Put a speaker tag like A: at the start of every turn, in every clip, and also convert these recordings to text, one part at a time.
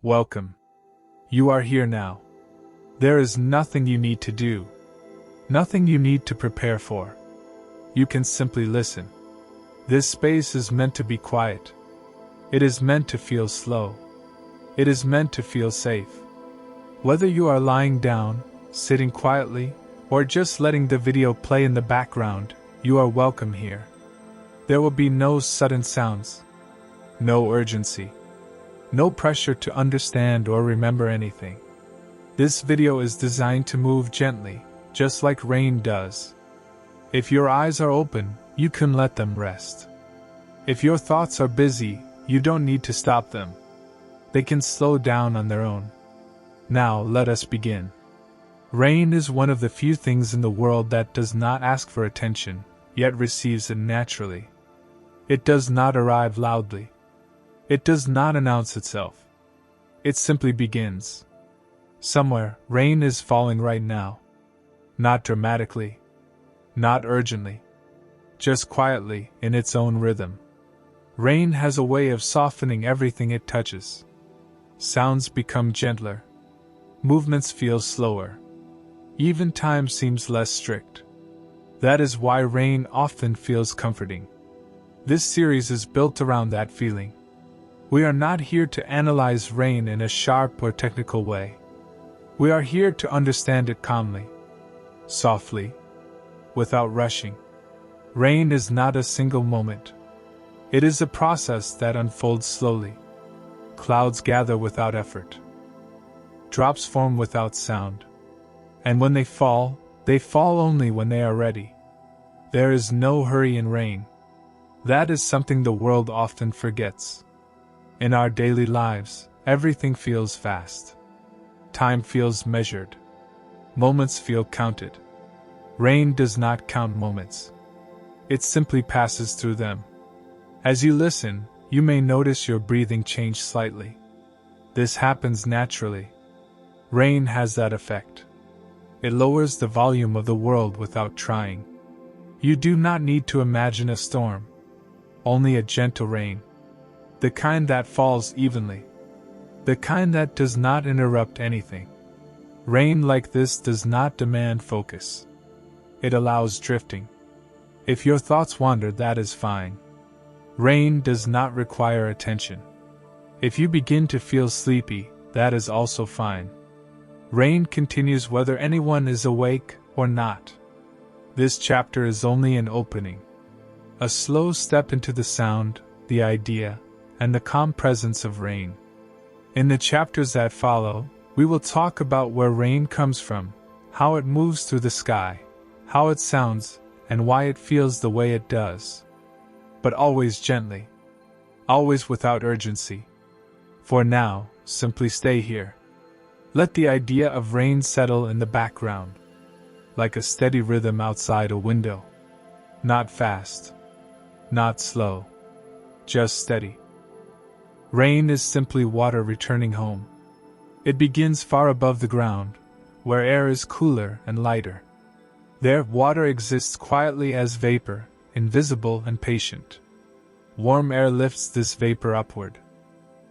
A: Welcome. You are here now. There is nothing you need to do. Nothing you need to prepare for. You can simply listen. This space is meant to be quiet. It is meant to feel slow. It is meant to feel safe. Whether you are lying down, sitting quietly, or just letting the video play in the background, you are welcome here. There will be no sudden sounds. No urgency. No pressure to understand or remember anything. This video is designed to move gently, just like rain does. If your eyes are open, you can let them rest. If your thoughts are busy, you don't need to stop them. They can slow down on their own. Now let us begin. Rain is one of the few things in the world that does not ask for attention, yet receives it naturally. It does not arrive loudly. It does not announce itself. It simply begins. Somewhere, rain is falling right now. Not dramatically. Not urgently. Just quietly, in its own rhythm. Rain has a way of softening everything it touches. Sounds become gentler. Movements feel slower. Even time seems less strict. That is why rain often feels comforting. This series is built around that feeling. We are not here to analyze rain in a sharp or technical way. We are here to understand it calmly, softly, without rushing. Rain is not a single moment. It is a process that unfolds slowly. Clouds gather without effort. Drops form without sound. And when they fall only when they are ready. There is no hurry in rain. That is something the world often forgets. In our daily lives, everything feels fast. Time feels measured. Moments feel counted. Rain does not count moments. It simply passes through them. As you listen, you may notice your breathing change slightly. This happens naturally. Rain has that effect. It lowers the volume of the world without trying. You do not need to imagine a storm. Only a gentle rain. The kind that falls evenly. The kind that does not interrupt anything. Rain like this does not demand focus. It allows drifting. If your thoughts wander, that is fine. Rain does not require attention. If you begin to feel sleepy, that is also fine. Rain continues whether anyone is awake or not. This chapter is only an opening. A slow step into the sound, the idea, and the calm presence of rain. In the chapters that follow, we will talk about where rain comes from, how it moves through the sky, how it sounds, and why it feels the way it does. But always gently. Always without urgency. For now, simply stay here. Let the idea of rain settle in the background. Like a steady rhythm outside a window. Not fast. Not slow. Just steady. Rain is simply water returning home. It begins far above the ground, where air is cooler and lighter. There, water exists quietly as vapor, invisible and patient. Warm air lifts this vapor upward.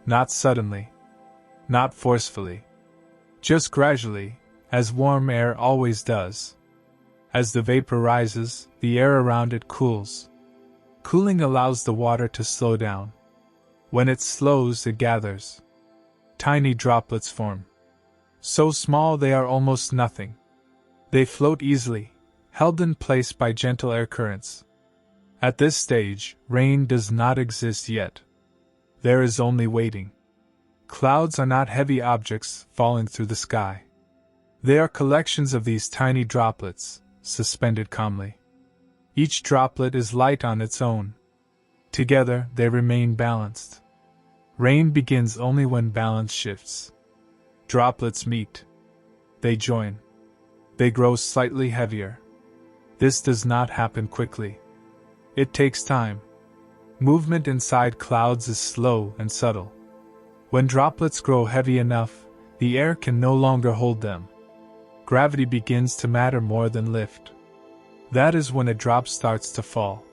A: Not suddenly. Not forcefully. Just gradually, as warm air always does. As the vapor rises, the air around it cools. Cooling allows the water to slow down. When it slows, it gathers. Tiny droplets form. So small they are almost nothing. They float easily, held in place by gentle air currents. At this stage, rain does not exist yet. There is only waiting. Clouds are not heavy objects falling through the sky. They are collections of these tiny droplets, suspended calmly. Each droplet is light on its own. Together, they remain balanced. Rain begins only when balance shifts. Droplets meet. They join. They grow slightly heavier. This does not happen quickly. It takes time. Movement inside clouds is slow and subtle. When droplets grow heavy enough, the air can no longer hold them. Gravity begins to matter more than lift. That is when a drop starts to fall.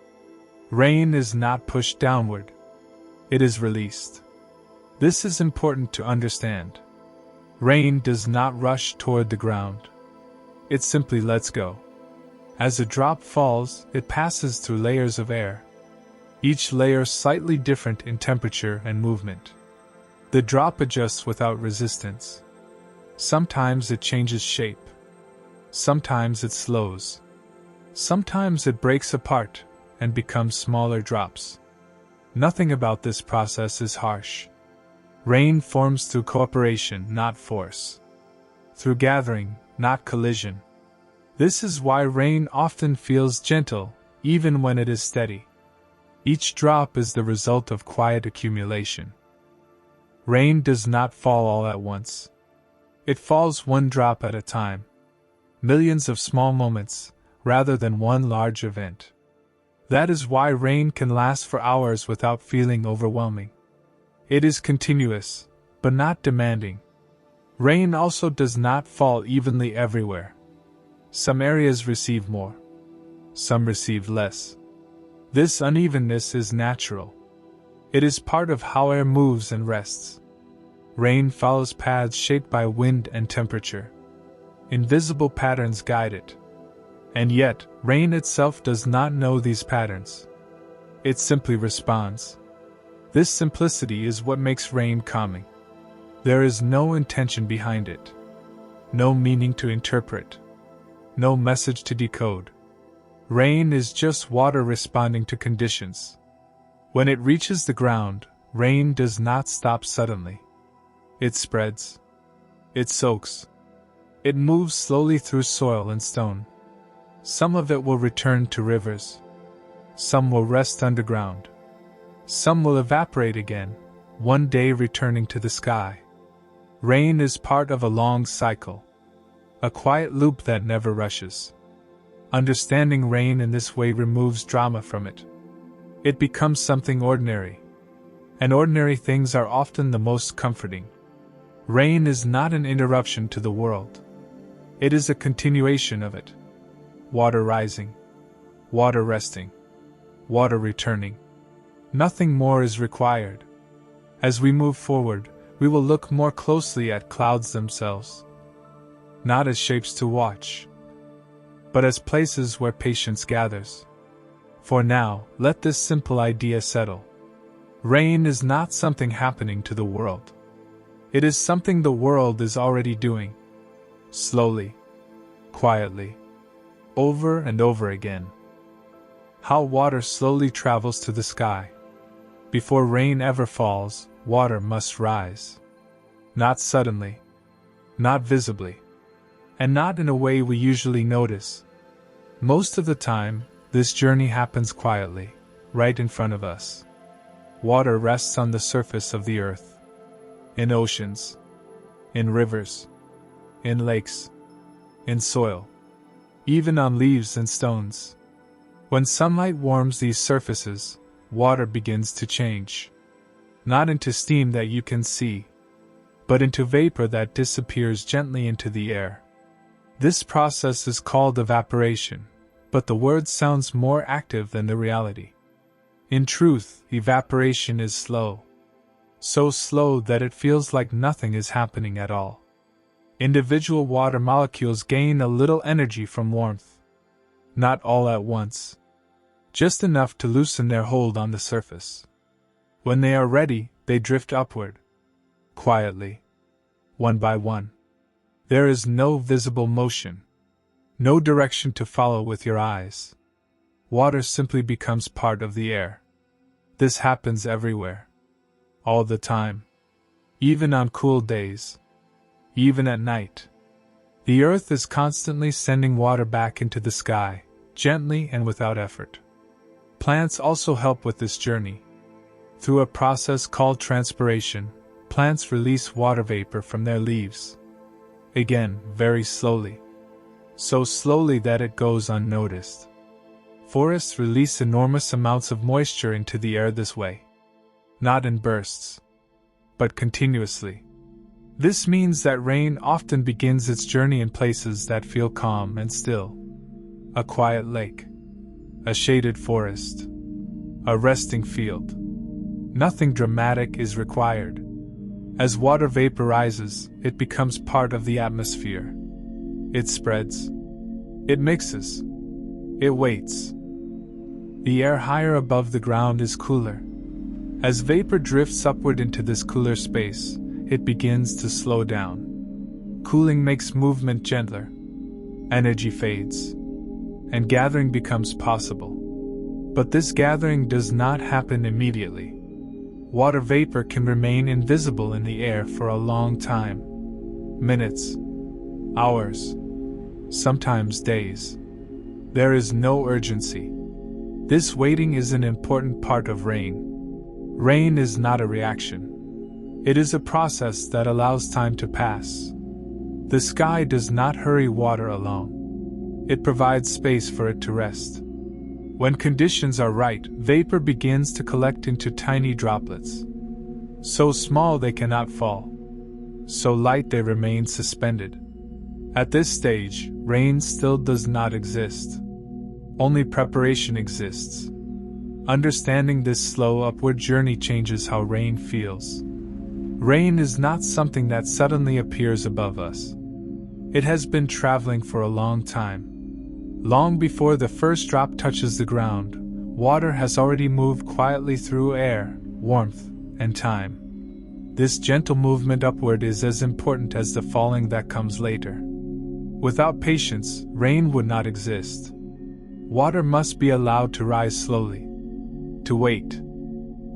A: Rain is not pushed downward. It is released. This is important to understand. Rain does not rush toward the ground. It simply lets go. As a drop falls, it passes through layers of air, each layer slightly different in temperature and movement. The drop adjusts without resistance. Sometimes it changes shape. Sometimes it slows. Sometimes it breaks apart and becomes smaller drops. Nothing about this process is harsh. Rain forms through cooperation, not force. Through gathering, not collision. This is why rain often feels gentle, even when it is steady. Each drop is the result of quiet accumulation. Rain does not fall all at once. It falls one drop at a time. Millions of small moments, rather than one large event. That is why rain can last for hours without feeling overwhelming. It is continuous, but not demanding. Rain also does not fall evenly everywhere. Some areas receive more. Some receive less. This unevenness is natural. It is part of how air moves and rests. Rain follows paths shaped by wind and temperature. Invisible patterns guide it. And yet, rain itself does not know these patterns. It simply responds. This simplicity is what makes rain calming. There is no intention behind it. No meaning to interpret. No message to decode. Rain is just water responding to conditions. When it reaches the ground, rain does not stop suddenly. It spreads. It soaks. It moves slowly through soil and stone. Some of it will return to rivers. Some will rest underground. Some will evaporate again, one day returning to the sky. Rain is part of a long cycle. A quiet loop that never rushes. Understanding rain in this way removes drama from it. It becomes something ordinary. And ordinary things are often the most comforting. Rain is not an interruption to the world. It is a continuation of it. Water rising. Water resting. Water returning. Nothing more is required. As we move forward, we will look more closely at clouds themselves. Not as shapes to watch, but as places where patience gathers. For now, let this simple idea settle. Rain is not something happening to the world. It is something the world is already doing. Slowly. Quietly. Over and over again. How water slowly travels to the sky. Before rain ever falls, water must rise. Not suddenly. Not visibly. And not in a way we usually notice. Most of the time, this journey happens quietly, right in front of us. Water rests on the surface of the earth. In oceans. In rivers. In lakes. In soil. Even on leaves and stones. When sunlight warms these surfaces, water begins to change. Not into steam that you can see, but into vapor that disappears gently into the air. This process is called evaporation, but the word sounds more active than the reality. In truth, evaporation is slow. So slow that it feels like nothing is happening at all. Individual water molecules gain a little energy from warmth. Not all at once. Just enough to loosen their hold on the surface. When they are ready, they drift upward. Quietly. One by one. There is no visible motion. No direction to follow with your eyes. Water simply becomes part of the air. This happens everywhere. All the time. Even on cool days. Even at night. The earth is constantly sending water back into the sky, gently and without effort. Plants also help with this journey. Through a process called transpiration, plants release water vapor from their leaves. Again, very slowly. So slowly that it goes unnoticed. Forests release enormous amounts of moisture into the air this way. Not in bursts, but continuously. This means that rain often begins its journey in places that feel calm and still. A quiet lake. A shaded forest. A resting field. Nothing dramatic is required. As water vaporizes, it becomes part of the atmosphere. It spreads. It mixes. It waits. The air higher above the ground is cooler. As vapor drifts upward into this cooler space, it begins to slow down. Cooling makes movement gentler. Energy fades. And gathering becomes possible. But this gathering does not happen immediately. Water vapor can remain invisible in the air for a long time. Minutes. Hours. Sometimes days. There is no urgency. This waiting is an important part of rain. Rain is not a reaction. It is a process that allows time to pass. The sky does not hurry water along. It provides space for it to rest. When conditions are right, vapor begins to collect into tiny droplets. So small they cannot fall. So light they remain suspended. At this stage, rain still does not exist. Only preparation exists. Understanding this slow upward journey changes how rain feels. Rain is not something that suddenly appears above us. It has been traveling for a long time. Long before the first drop touches the ground, water has already moved quietly through air, warmth, and time. This gentle movement upward is as important as the falling that comes later. Without patience, rain would not exist. Water must be allowed to rise slowly, to wait,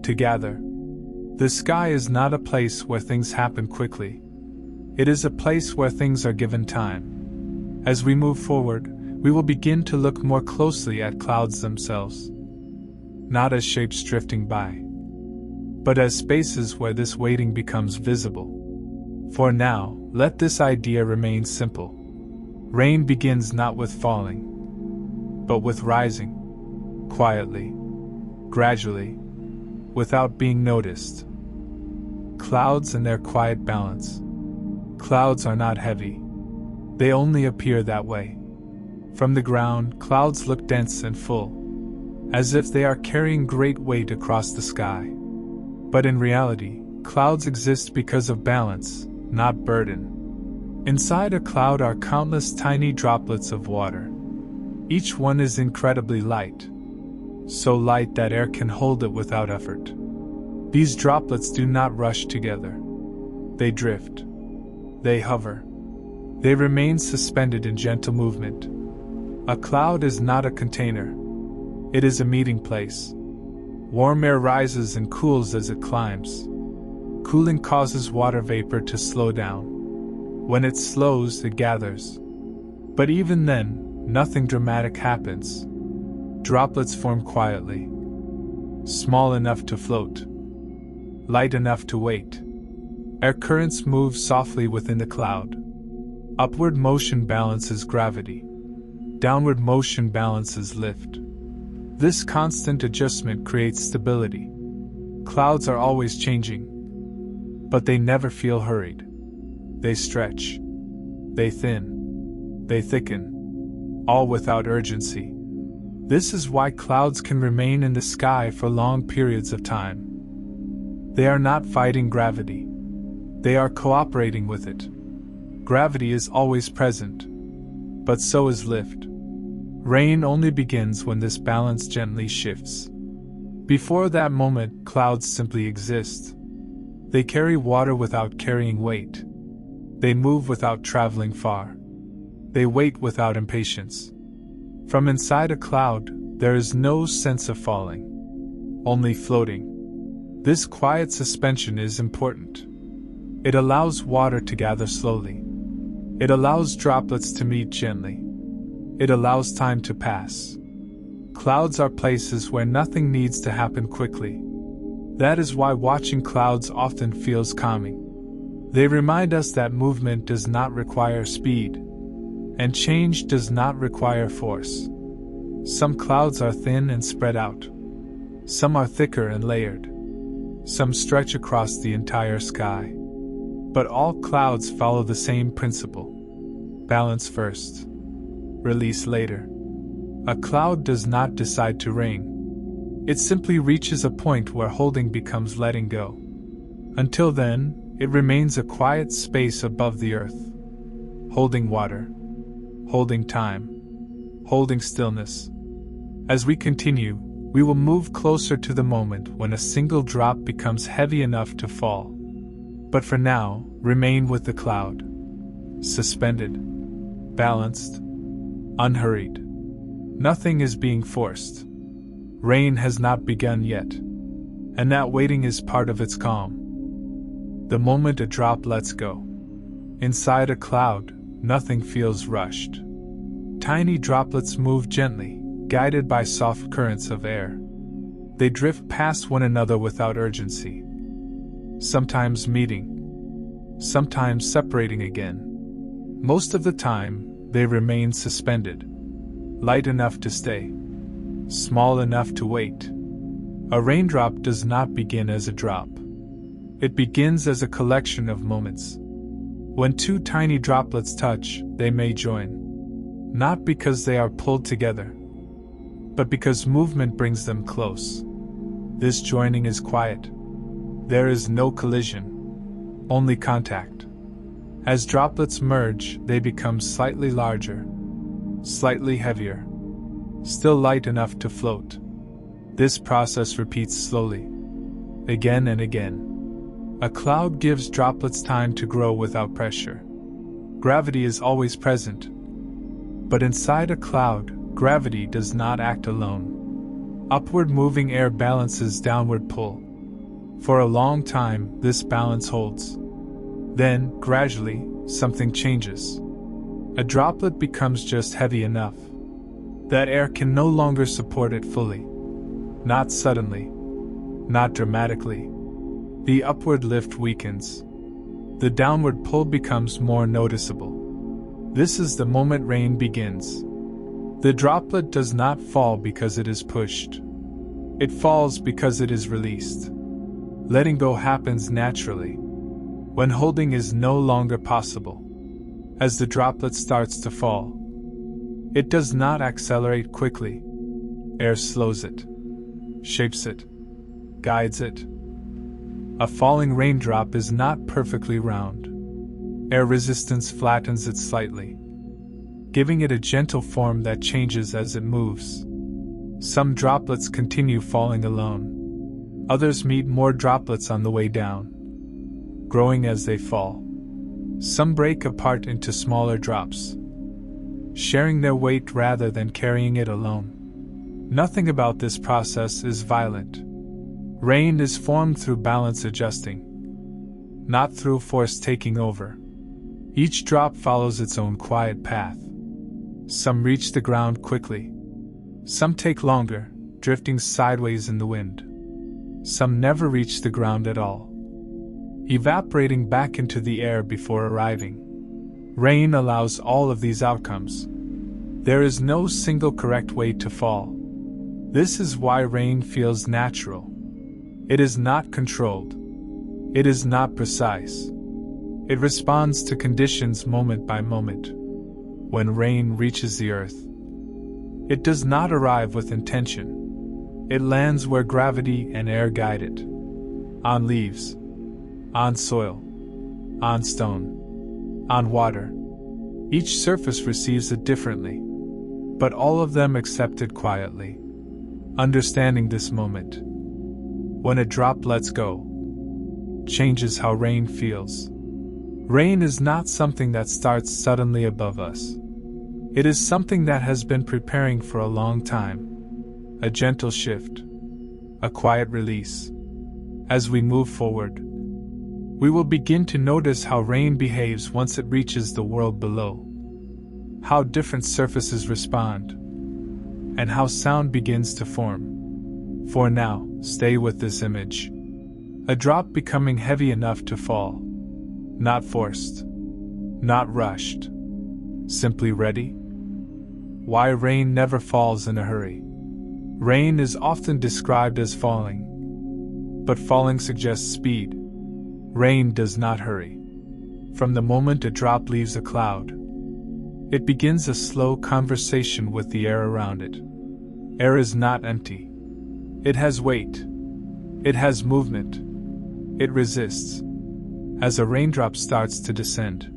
A: to gather. The sky is not a place where things happen quickly. It is a place where things are given time. As we move forward, we will begin to look more closely at clouds themselves. Not as shapes drifting by, but as spaces where this waiting becomes visible. For now, let this idea remain simple. Rain begins not with falling, but with rising, quietly, gradually, without being noticed. Clouds and their quiet balance. Clouds are not heavy. They only appear that way. From the ground, clouds look dense and full, as if they are carrying great weight across the sky. But in reality, clouds exist because of balance, not burden. Inside a cloud are countless tiny droplets of water. Each one is incredibly light, so light that air can hold it without effort. These droplets do not rush together. They drift. They hover. They remain suspended in gentle movement. A cloud is not a container. It is a meeting place. Warm air rises and cools as it climbs. Cooling causes water vapor to slow down. When it slows, it gathers. But even then, nothing dramatic happens. Droplets form quietly. Small enough to float. Light enough to wait. Air currents move softly within the cloud. Upward motion balances gravity. Downward motion balances lift. This constant adjustment creates stability. Clouds are always changing, but they never feel hurried. They stretch. They thin. They thicken. All without urgency. This is why clouds can remain in the sky for long periods of time. They are not fighting gravity. They are cooperating with it. Gravity is always present, but so is lift. Rain only begins when this balance gently shifts. Before that moment, clouds simply exist. They carry water without carrying weight. They move without traveling far. They wait without impatience. From inside a cloud, there is no sense of falling, only floating. This quiet suspension is important. It allows water to gather slowly. It allows droplets to meet gently. It allows time to pass. Clouds are places where nothing needs to happen quickly. That is why watching clouds often feels calming. They remind us that movement does not require speed, and change does not require force. Some clouds are thin and spread out. Some are thicker and layered. Some stretch across the entire sky. But all clouds follow the same principle. Balance first. Release later. A cloud does not decide to rain. It simply reaches a point where holding becomes letting go. Until then, it remains a quiet space above the earth, holding water, holding time, holding stillness. As we continue, we will move closer to the moment when a single drop becomes heavy enough to fall. But for now, remain with the cloud, suspended, balanced, unhurried. Nothing is being forced. Rain has not begun yet, and that waiting is part of its calm. The moment a drop lets go, inside a cloud, nothing feels rushed. Tiny droplets move gently, guided by soft currents of air. They drift past one another without urgency, sometimes meeting, sometimes separating again. Most of the time, they remain suspended, light enough to stay, small enough to wait. A raindrop does not begin as a drop. It begins as a collection of moments. When two tiny droplets touch, they may join. Not because they are pulled together, but because movement brings them close. This joining is quiet. There is no collision, only contact. As droplets merge, they become slightly larger, slightly heavier, still light enough to float. This process repeats slowly, again and again. A cloud gives droplets time to grow without pressure. Gravity is always present. But inside a cloud, gravity does not act alone. Upward moving air balances downward pull. For a long time, this balance holds. Then, gradually, something changes. A droplet becomes just heavy enough that air can no longer support it fully. Not suddenly, not dramatically. The upward lift weakens. The downward pull becomes more noticeable. This is the moment rain begins. The droplet does not fall because it is pushed. It falls because it is released. Letting go happens naturally, when holding is no longer possible. As the droplet starts to fall, it does not accelerate quickly. Air slows it, shapes it, guides it. A falling raindrop is not perfectly round. Air resistance flattens it slightly, giving it a gentle form that changes as it moves. Some droplets continue falling alone. Others meet more droplets on the way down, growing as they fall. Some break apart into smaller drops, sharing their weight rather than carrying it alone. Nothing about this process is violent. Rain is formed through balance adjusting, not through force taking over. Each drop follows its own quiet path. Some reach the ground quickly. Some take longer, drifting sideways in the wind. Some never reach the ground at all, evaporating back into the air before arriving. Rain allows all of these outcomes. There is no single correct way to fall. This is why rain feels natural. It is not controlled. It is not precise. It responds to conditions moment by moment. When rain reaches the earth, it does not arrive with intention. It lands where gravity and air guide it. On leaves, on soil, on stone, on water. Each surface receives it differently, but all of them accept it quietly. Understanding this moment, when a drop lets go, changes how rain feels. Rain is not something that starts suddenly above us. It is something that has been preparing for a long time. A gentle shift, a quiet release. As we move forward, we will begin to notice how rain behaves once it reaches the world below, how different surfaces respond, and how sound begins to form. For now, stay with this image. A drop becoming heavy enough to fall. Not forced. Not rushed. Simply ready. Why rain never falls in a hurry. Rain is often described as falling, but falling suggests speed. Rain does not hurry. From the moment a drop leaves a cloud, it begins a slow conversation with the air around it. Air is not empty. It has weight. It has movement. It resists. As a raindrop starts to descend,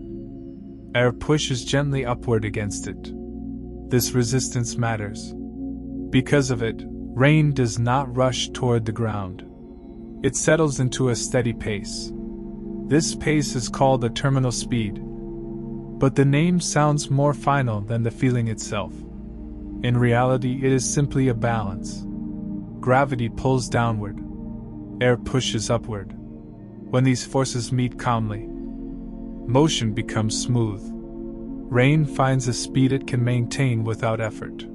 A: air pushes gently upward against it. This resistance matters. Because of it, rain does not rush toward the ground. It settles into a steady pace. This pace is called a terminal speed, but the name sounds more final than the feeling itself. In reality, it is simply a balance. Gravity pulls downward. Air pushes upward. When these forces meet calmly, motion becomes smooth. Rain finds a speed it can maintain without effort.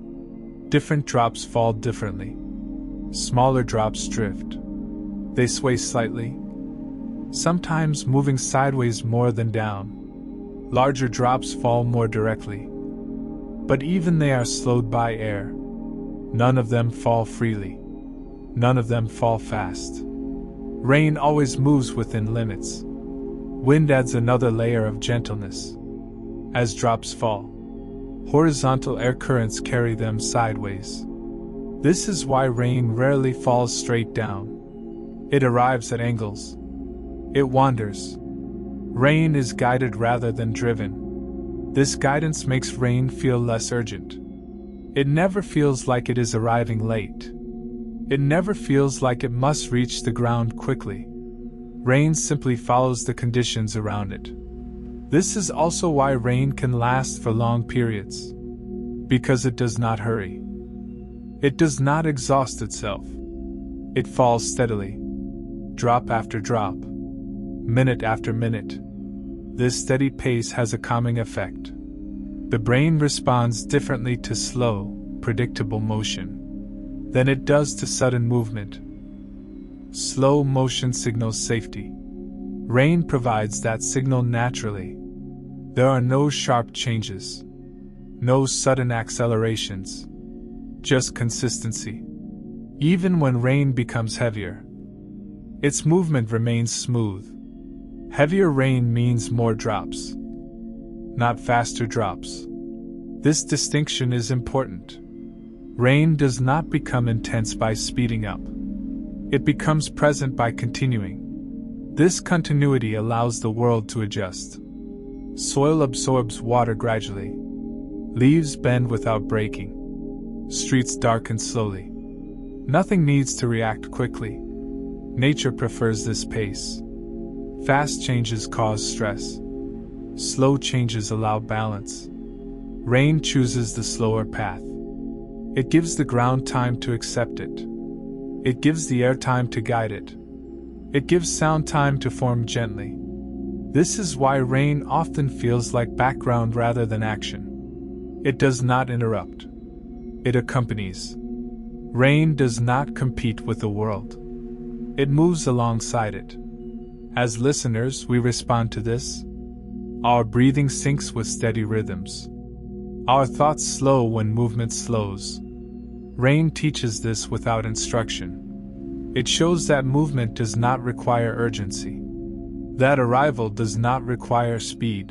A: Different drops fall differently. Smaller drops drift. They sway slightly, sometimes moving sideways more than down. Larger drops fall more directly, but even they are slowed by air. None of them fall freely. None of them fall fast. Rain always moves within limits. Wind adds another layer of gentleness. As drops fall, horizontal air currents carry them sideways. This is why rain rarely falls straight down. It arrives at angles. It wanders. Rain is guided rather than driven. This guidance makes rain feel less urgent. It never feels like it is arriving late. It never feels like it must reach the ground quickly. Rain simply follows the conditions around it. This is also why rain can last for long periods. Because it does not hurry. It does not exhaust itself. It falls steadily, drop after drop, minute after minute. This steady pace has a calming effect. The brain responds differently to slow, predictable motion than it does to sudden movement. Slow motion signals safety. Rain provides that signal naturally. There are no sharp changes, no sudden accelerations, just consistency. Even when rain becomes heavier, its movement remains smooth. Heavier rain means more drops, not faster drops. This distinction is important. Rain does not become intense by speeding up. It becomes present by continuing. This continuity allows the world to adjust. Soil absorbs water gradually. Leaves bend without breaking. Streets darken slowly. Nothing needs to react quickly. Nature prefers this pace. Fast changes cause stress. Slow changes allow balance. Rain chooses the slower path. It gives the ground time to accept it. It gives the air time to guide it. It gives sound time to form gently. This is why rain often feels like background rather than action. It does not interrupt. It accompanies. Rain does not compete with the world. It moves alongside it. As listeners, we respond to this. Our breathing syncs with steady rhythms. Our thoughts slow when movement slows. Rain teaches this without instruction. It shows that movement does not require urgency. That arrival does not require speed.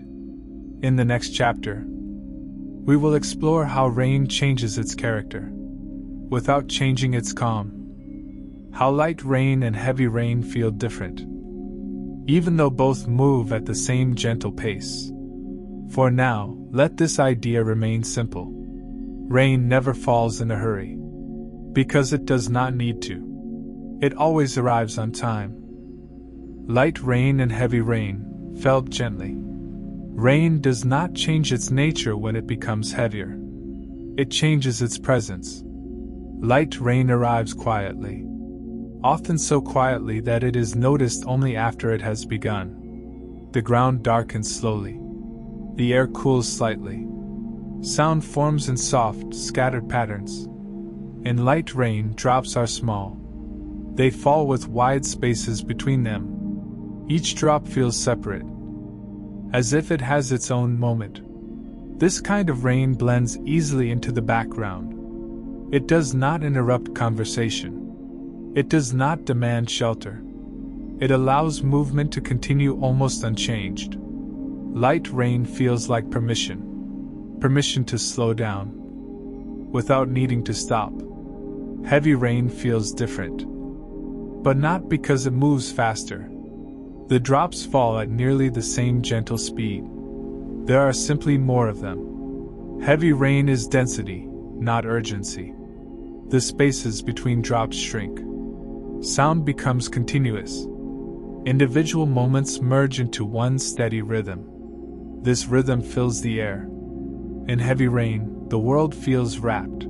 A: In the next chapter, we will explore how rain changes its character, without changing its calm. How light rain and heavy rain feel different, even though both move at the same gentle pace. For now, let this idea remain simple. Rain never falls in a hurry, because it does not need to. It always arrives on time. Light rain and heavy rain, felt gently. Rain does not change its nature when it becomes heavier. It changes its presence. Light rain arrives quietly, often so quietly that it is noticed only after it has begun. The ground darkens slowly. The air cools slightly. Sound forms in soft, scattered patterns. In light rain, drops are small. They fall with wide spaces between them. Each drop feels separate, as if it has its own moment. This kind of rain blends easily into the background. It does not interrupt conversation. It does not demand shelter. It allows movement to continue almost unchanged. Light rain feels like permission. Permission to slow down, without needing to stop. Heavy rain feels different, but not because it moves faster. The drops fall at nearly the same gentle speed. There are simply more of them. Heavy rain is density, not urgency. The spaces between drops shrink. Sound becomes continuous. Individual moments merge into one steady rhythm. This rhythm fills the air. In heavy rain, the world feels wrapped.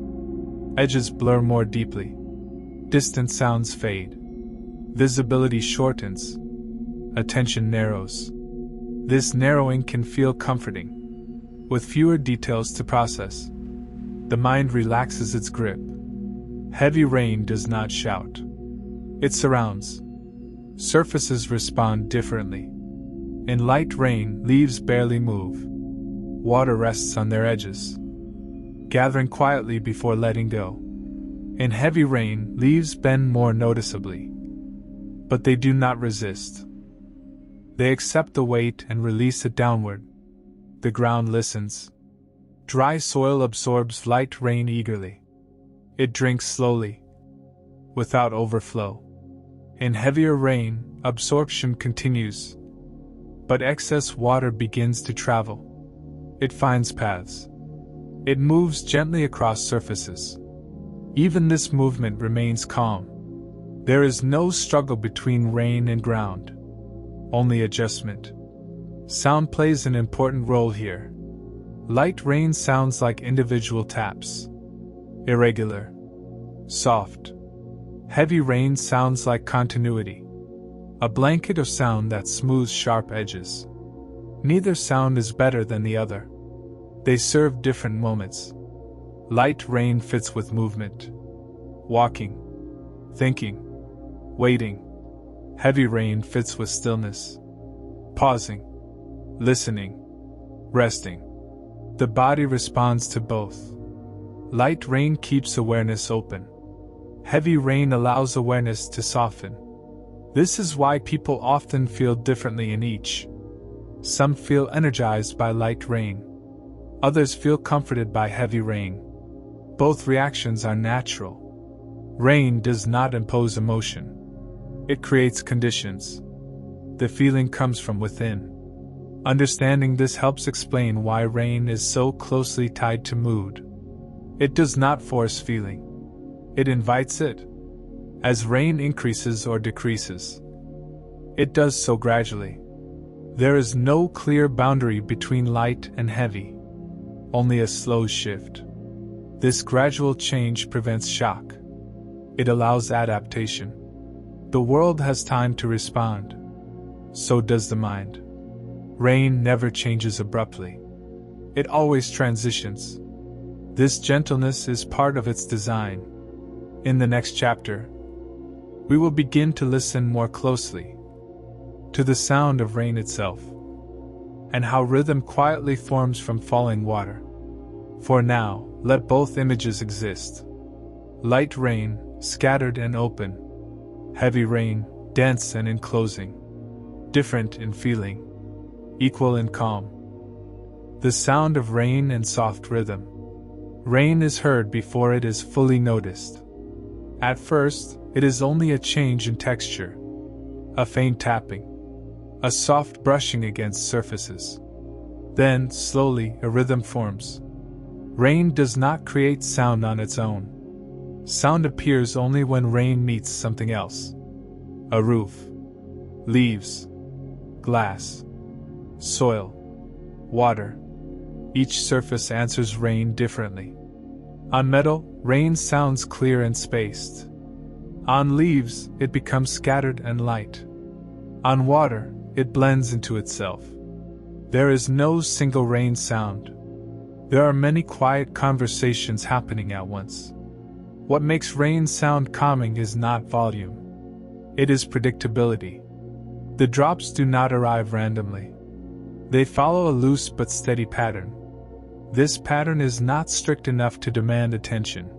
A: Edges blur more deeply. Distant sounds fade. Visibility shortens. Attention narrows. This narrowing can feel comforting. With fewer details to process, the mind relaxes its grip. Heavy rain does not shout. It surrounds. Surfaces respond differently. In light rain, leaves barely move. Water rests on their edges, gathering quietly before letting go. In heavy rain, leaves bend more noticeably. But they do not resist. They accept the weight and release it downward. The ground listens. Dry soil absorbs light rain eagerly. It drinks slowly, without overflow. In heavier rain, absorption continues. But excess water begins to travel. It finds paths. It moves gently across surfaces. Even this movement remains calm. There is no struggle between rain and ground. Only adjustment. Sound plays an important role here. Light rain sounds like individual taps. Irregular. Soft. Heavy rain sounds like continuity. A blanket of sound that smooths sharp edges. Neither sound is better than the other. They serve different moments. Light rain fits with movement. Walking. Thinking. Waiting. Heavy rain fits with stillness. Pausing. Listening. Resting. The body responds to both. Light rain keeps awareness open. Heavy rain allows awareness to soften. This is why people often feel differently in each. Some feel energized by light rain. Others feel comforted by heavy rain. Both reactions are natural. Rain does not impose emotion. It creates conditions. The feeling comes from within. Understanding this helps explain why rain is so closely tied to mood. It does not force feeling. It invites it. As rain increases or decreases, it does so gradually. There is no clear boundary between light and heavy. Only a slow shift. This gradual change prevents shock. It allows adaptation. The world has time to respond. So does the mind. Rain never changes abruptly. It always transitions. This gentleness is part of its design. In the next chapter, we will begin to listen more closely to the sound of rain itself, and how rhythm quietly forms from falling water. For now, let both images exist. Light rain, scattered and open. Heavy rain, dense and enclosing. Different in feeling, equal in calm. The sound of rain and soft rhythm. Rain is heard before it is fully noticed. At first, it is only a change in texture. A faint tapping. A soft brushing against surfaces. Then, slowly, a rhythm forms. Rain does not create sound on its own. Sound appears only when rain meets something else. A roof. Leaves. Glass. Soil. Water. Each surface answers rain differently. On metal, rain sounds clear and spaced. On leaves, it becomes scattered and light. On water, it blends into itself. There is no single rain sound. There are many quiet conversations happening at once. What makes rain sound calming is not volume. It is predictability. The drops do not arrive randomly. They follow a loose but steady pattern. This pattern is not strict enough to demand attention,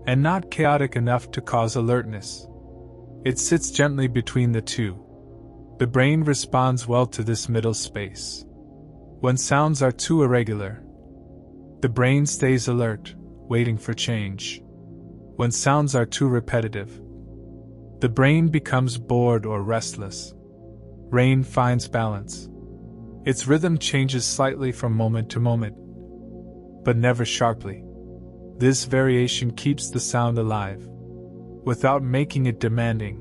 A: and not chaotic enough to cause alertness. It sits gently between the two. The brain responds well to this middle space. When sounds are too irregular, the brain stays alert, waiting for change. When sounds are too repetitive, the brain becomes bored or restless. Rain finds balance. Its rhythm changes slightly from moment to moment, but never sharply. This variation keeps the sound alive, without making it demanding.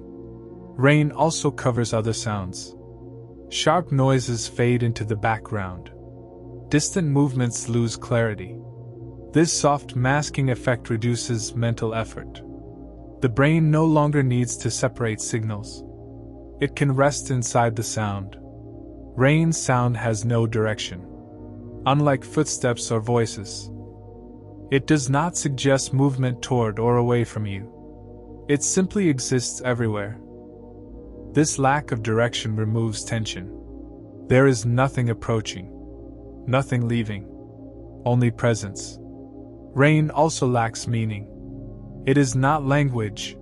A: Rain also covers other sounds. Sharp noises fade into the background. Distant movements lose clarity. This soft masking effect reduces mental effort. The brain no longer needs to separate signals. It can rest inside the sound. Rain's sound has no direction. Unlike footsteps or voices, it does not suggest movement toward or away from you. It simply exists everywhere. This lack of direction removes tension. There is nothing approaching, nothing leaving, only presence. Rain also lacks meaning. It is not language.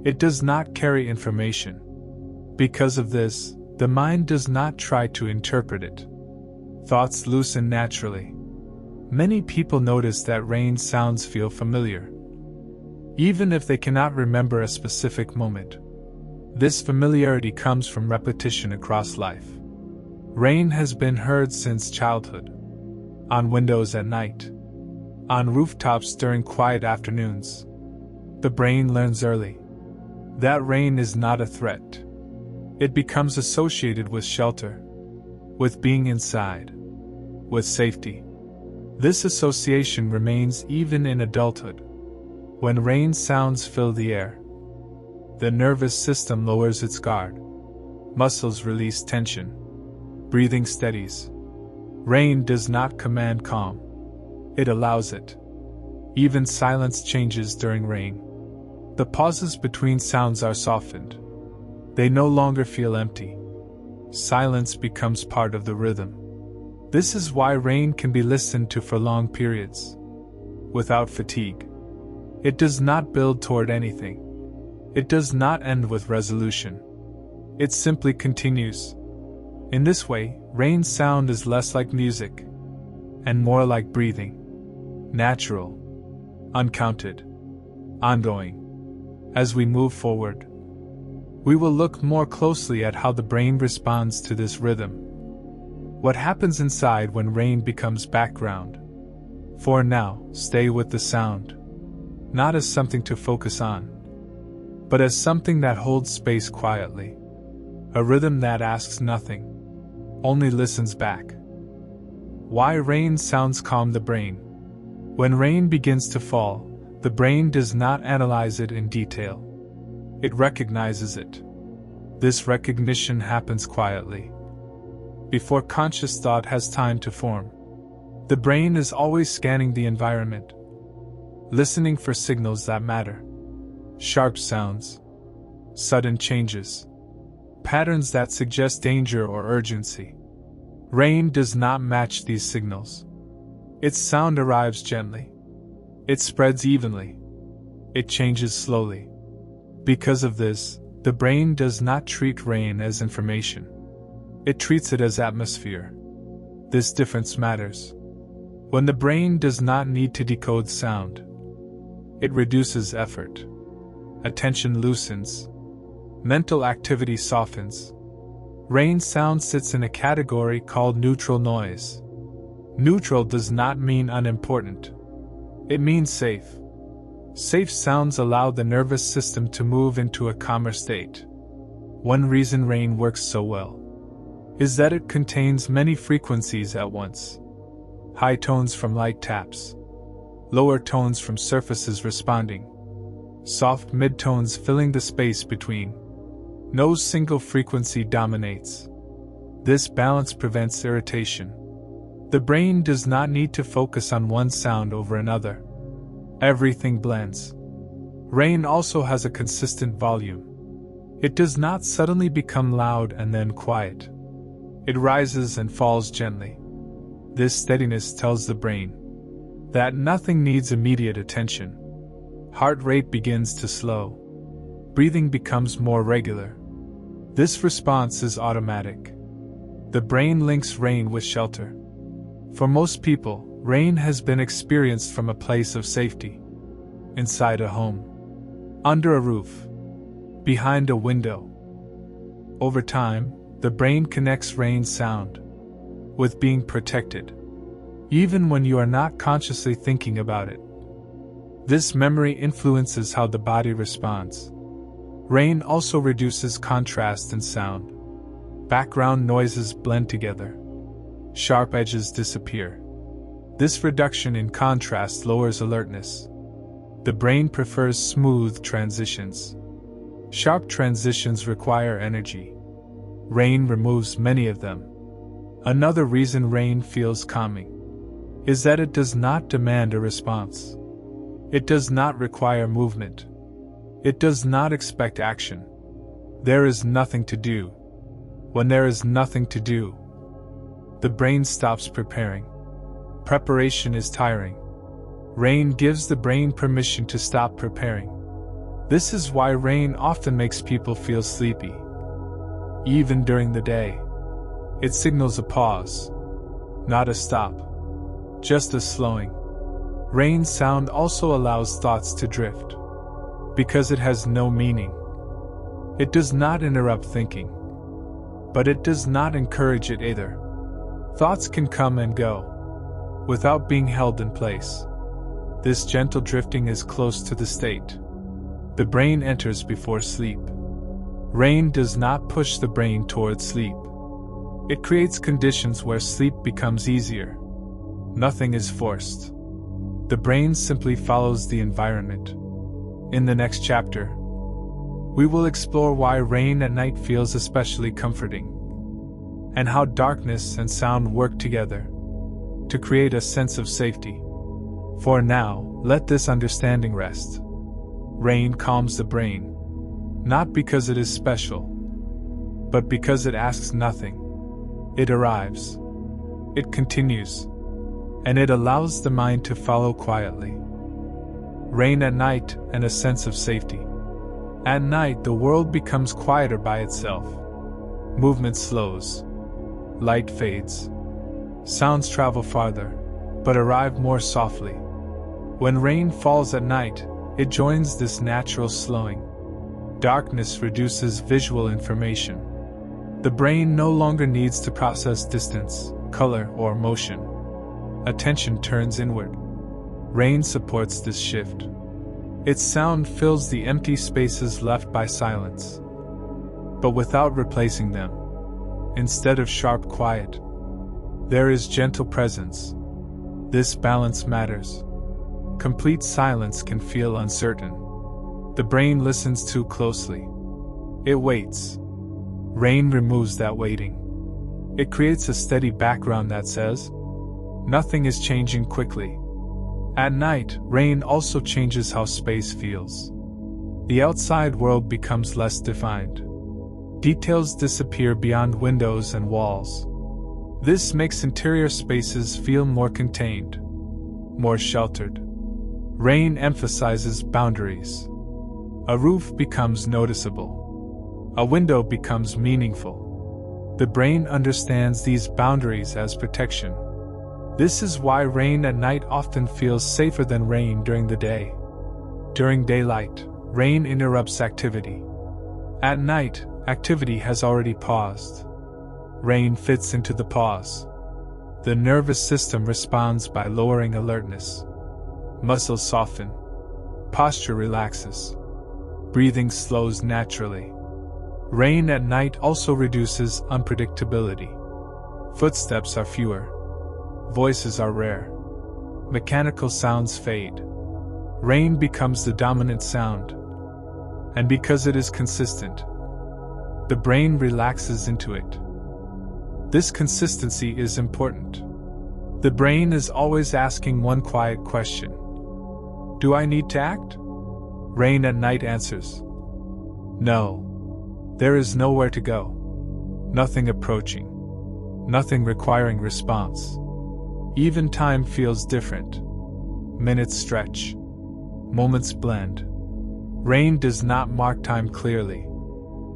A: It does not carry information. Because of this, the mind does not try to interpret it. Thoughts loosen naturally. Many people notice that rain sounds feel familiar, even if they cannot remember a specific moment. This familiarity comes from repetition across life. Rain has been heard since childhood. On windows at night. On rooftops during quiet afternoons. The brain learns early that rain is not a threat. It becomes associated with shelter, with being inside, with safety. This association remains even in adulthood. When rain sounds fill the air, the nervous system lowers its guard. Muscles release tension. Breathing steadies. Rain does not command calm. It allows it. Even silence changes during rain. The pauses between sounds are softened. They no longer feel empty. Silence becomes part of the rhythm. This is why rain can be listened to for long periods, without fatigue. It does not build toward anything. It does not end with resolution. It simply continues. In this way, rain's sound is less like music, and more like breathing. Natural, uncounted, ongoing. As we move forward, we will look more closely at how the brain responds to this rhythm. What happens inside when rain becomes background? For now, stay with the sound. Not as something to focus on, but as something that holds space quietly. A rhythm that asks nothing, only listens back. Why rain sounds calm the brain. When rain begins to fall, the brain does not analyze it in detail. It recognizes it. This recognition happens quietly, before conscious thought has time to form. The brain is always scanning the environment, listening for signals that matter. Sharp sounds, sudden changes, patterns that suggest danger or urgency. Rain does not match these signals. Its sound arrives gently. It spreads evenly. It changes slowly. Because of this, the brain does not treat rain as information. It treats it as atmosphere. This difference matters. When the brain does not need to decode sound, it reduces effort. Attention loosens. Mental activity softens. Rain sound sits in a category called neutral noise. Neutral does not mean unimportant. It means safe. Safe sounds allow the nervous system to move into a calmer state. One reason rain works so well is that it contains many frequencies at once. High tones from light taps, lower tones from surfaces responding, soft midtones filling the space between. No single frequency dominates. This balance prevents irritation. The brain does not need to focus on one sound over another. Everything blends. Rain also has a consistent volume. It does not suddenly become loud and then quiet. It rises and falls gently. This steadiness tells the brain that nothing needs immediate attention. Heart rate begins to slow. Breathing becomes more regular. This response is automatic. The brain links rain with shelter. For most people, rain has been experienced from a place of safety. Inside a home, under a roof, behind a window. Over time, The brain connects rain sound with being protected, even when you are not consciously thinking about it. This memory influences how the body responds. Rain also reduces contrast in sound. Background noises blend together. Sharp edges disappear. This reduction in contrast lowers alertness. The brain prefers smooth transitions. Sharp transitions require energy. Rain removes many of them. Another reason rain feels calming is that it does not demand a response. It does not require movement. It does not expect action. There is nothing to do. When there is nothing to do, the brain stops preparing. Preparation is tiring. Rain gives the brain permission to stop preparing. This is why rain often makes people feel sleepy. Even during the day, it signals a pause, not a stop, just a slowing. Rain sound also allows thoughts to drift. Because it has no meaning. It does not interrupt thinking. But it does not encourage it either. Thoughts can come and go, without being held in place. This gentle drifting is close to the state the brain enters before sleep. Rain does not push the brain towards sleep. It creates conditions where sleep becomes easier. Nothing is forced. The brain simply follows the environment. In the next chapter, we will explore why rain at night feels especially comforting, and how darkness and sound work together to create a sense of safety. For now, let this understanding rest. Rain calms the brain, not because it is special, but because it asks nothing. It arrives, it continues, and it allows the mind to follow quietly. Rain at night and a sense of safety. At night, the world becomes quieter by itself. Movement slows. Light fades. Sounds travel farther, but arrive more softly. When rain falls at night, it joins this natural slowing. Darkness reduces visual information. The brain no longer needs to process distance, color, or motion. Attention turns inward. Rain supports this shift. Its sound fills the empty spaces left by silence, but without replacing them. Instead of sharp quiet, there is gentle presence. This balance matters. Complete silence can feel uncertain. The brain listens too closely. It waits. Rain removes that waiting. It creates a steady background that says, nothing is changing quickly. At night, rain also changes how space feels. The outside world becomes less defined. Details disappear beyond windows and walls. This makes interior spaces feel more contained, more sheltered. Rain emphasizes boundaries. A roof becomes noticeable. A window becomes meaningful. The brain understands these boundaries as protection. This is why rain at night often feels safer than rain during the day. During daylight, rain interrupts activity. At night, activity has already paused. Rain fits into the pause. The nervous system responds by lowering alertness. Muscles soften. Posture relaxes. Breathing slows naturally. Rain at night also reduces unpredictability. Footsteps are fewer. Voices are rare. Mechanical sounds fade. Rain becomes the dominant sound. And because it is consistent, the brain relaxes into it. This consistency is important. The brain is always asking one quiet question. Do I need to act? Rain at night answers. No. There is nowhere to go. Nothing approaching. Nothing requiring response. Even time feels different. Minutes stretch. Moments blend. Rain does not mark time clearly.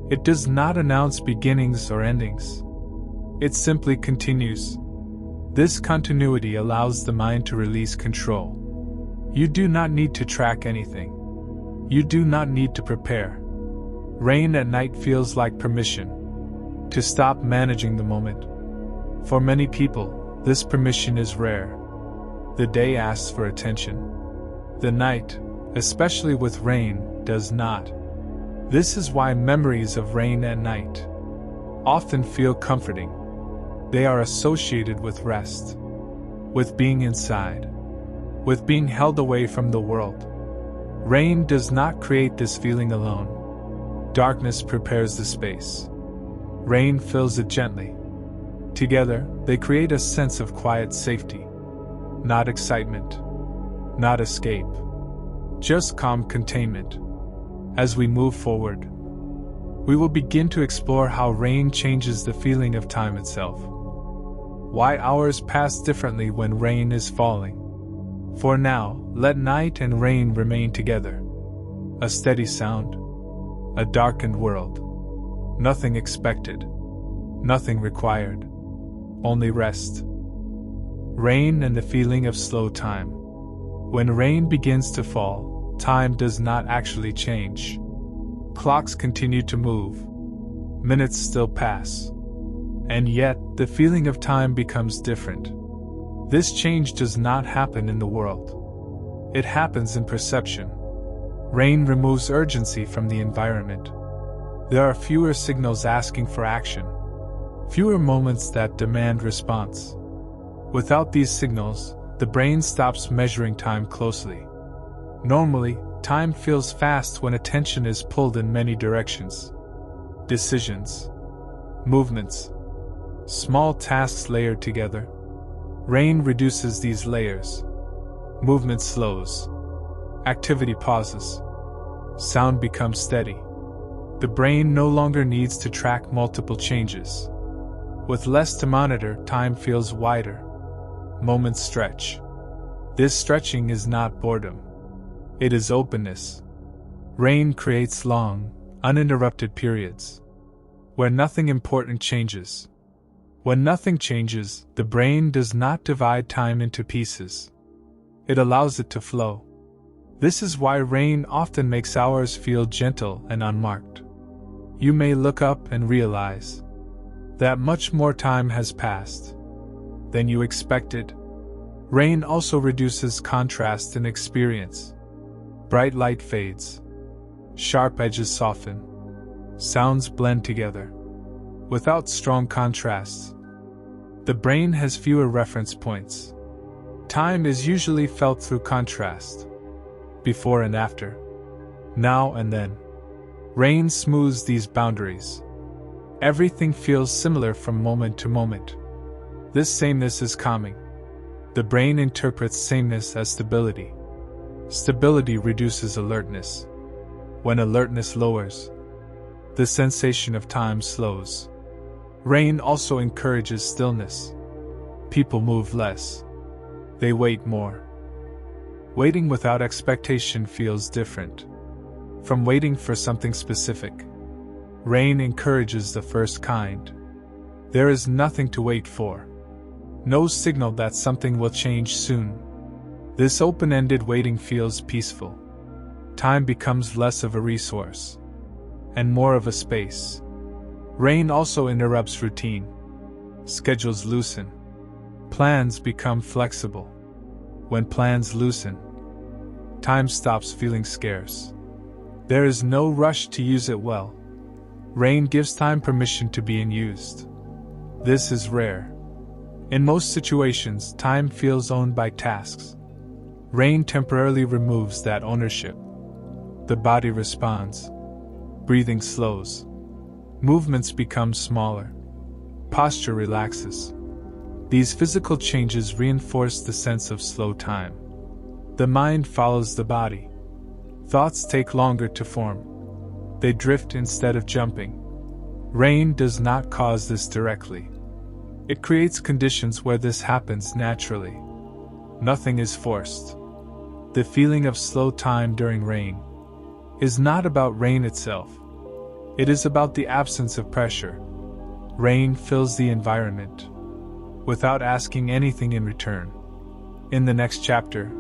A: It does not announce beginnings or endings. It simply continues. This continuity allows the mind to release control. You do not need to track anything. You do not need to prepare. Rain at night feels like permission. to stop managing the moment. For many people, this permission is rare. The day asks for attention. The night, especially with rain, does not. This is why memories of rain at night often feel comforting. They are associated with rest, with being inside, with being held away from the world. Rain does not create this feeling alone. Darkness prepares the space. Rain fills it gently. Together, they create a sense of quiet safety. Not excitement, not escape, just calm containment. As we move forward, we will begin to explore how rain changes the feeling of time itself. Why hours pass differently when rain is falling. For now, let night and rain remain together. A steady sound, a darkened world. Nothing expected, nothing required, only rest. Rain and the feeling of slow time. When rain begins to fall, time does not actually change. Clocks continue to move. Minutes still pass. And yet, the feeling of time becomes different. This change does not happen in the world. It happens in perception. Rain removes urgency from the environment. There are fewer signals asking for action. Fewer moments that demand response. Without these signals, the brain stops measuring time closely. Normally, time feels fast when attention is pulled in many directions. Decisions, movements, small tasks layered together. Rain reduces these layers. Movement slows. Activity pauses. Sound becomes steady. The brain no longer needs to track multiple changes. With less to monitor, time feels wider. Moments stretch. This stretching is not boredom. It is openness. Rain creates long, uninterrupted periods where nothing important changes. When nothing changes, the brain does not divide time into pieces. It allows it to flow. This is why rain often makes hours feel gentle and unmarked. You may look up and realize that much more time has passed than you expected. Rain also reduces contrast in experience. Bright light fades. Sharp edges soften. Sounds blend together. Without strong contrasts, the brain has fewer reference points. Time is usually felt through contrast. Before and after. Now and then. Rain smooths these boundaries. Everything feels similar from moment to moment. This sameness is calming. The brain interprets sameness as stability. Stability reduces alertness. When alertness lowers, the sensation of time slows. Rain also encourages stillness. People move less. They wait more. Waiting without expectation feels different from waiting for something specific. Rain encourages the first kind. There is nothing to wait for. No signal that something will change soon. This open-ended waiting feels peaceful. Time becomes less of a resource and more of a space. Rain also interrupts routine. Schedules loosen. Plans become flexible. When plans loosen, time stops feeling scarce. There is no rush to use it well. Rain gives time permission to be used. This is rare. In most situations, time feels owned by tasks. Rain temporarily removes that ownership. The body responds. Breathing slows. Movements become smaller. Posture relaxes. These physical changes reinforce the sense of slow time. The mind follows the body. Thoughts take longer to form. They drift instead of jumping. Rain does not cause this directly. It creates conditions where this happens naturally. Nothing is forced. The feeling of slow time during rain is not about rain itself. It is about the absence of pressure. Rain fills the environment without asking anything in return. In the next chapter,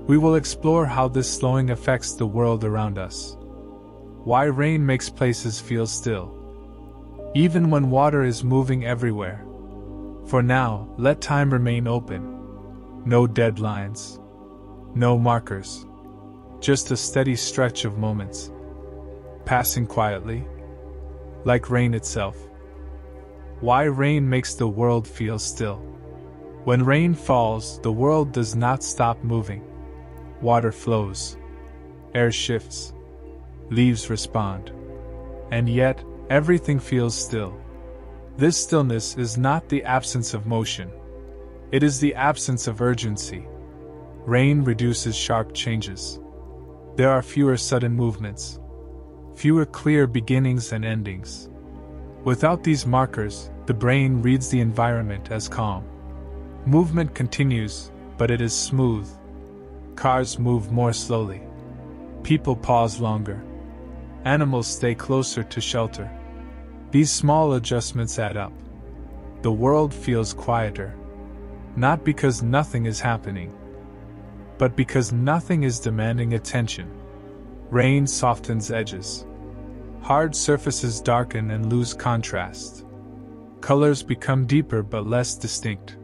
A: we will explore how this slowing affects the world around us. Why rain makes places feel still. even when water is moving everywhere. For now, let time remain open. No deadlines. No markers. Just a steady stretch of moments, passing quietly, like rain itself. Why rain makes the world feel still? When rain falls, the world does not stop moving. Water flows, air shifts, leaves respond, and yet everything feels still. This stillness is not the absence of motion. It is the absence of urgency. Rain reduces sharp changes. There are fewer sudden movements, fewer clear beginnings and endings. Without these markers, the brain reads the environment as calm. Movement continues, but it is smooth. Cars move more slowly. People pause longer. Animals stay closer to shelter. These small adjustments add up. The world feels quieter, not because nothing is happening, but because nothing is demanding attention. Rain softens edges. Hard surfaces darken and lose contrast. Colors become deeper but less distinct.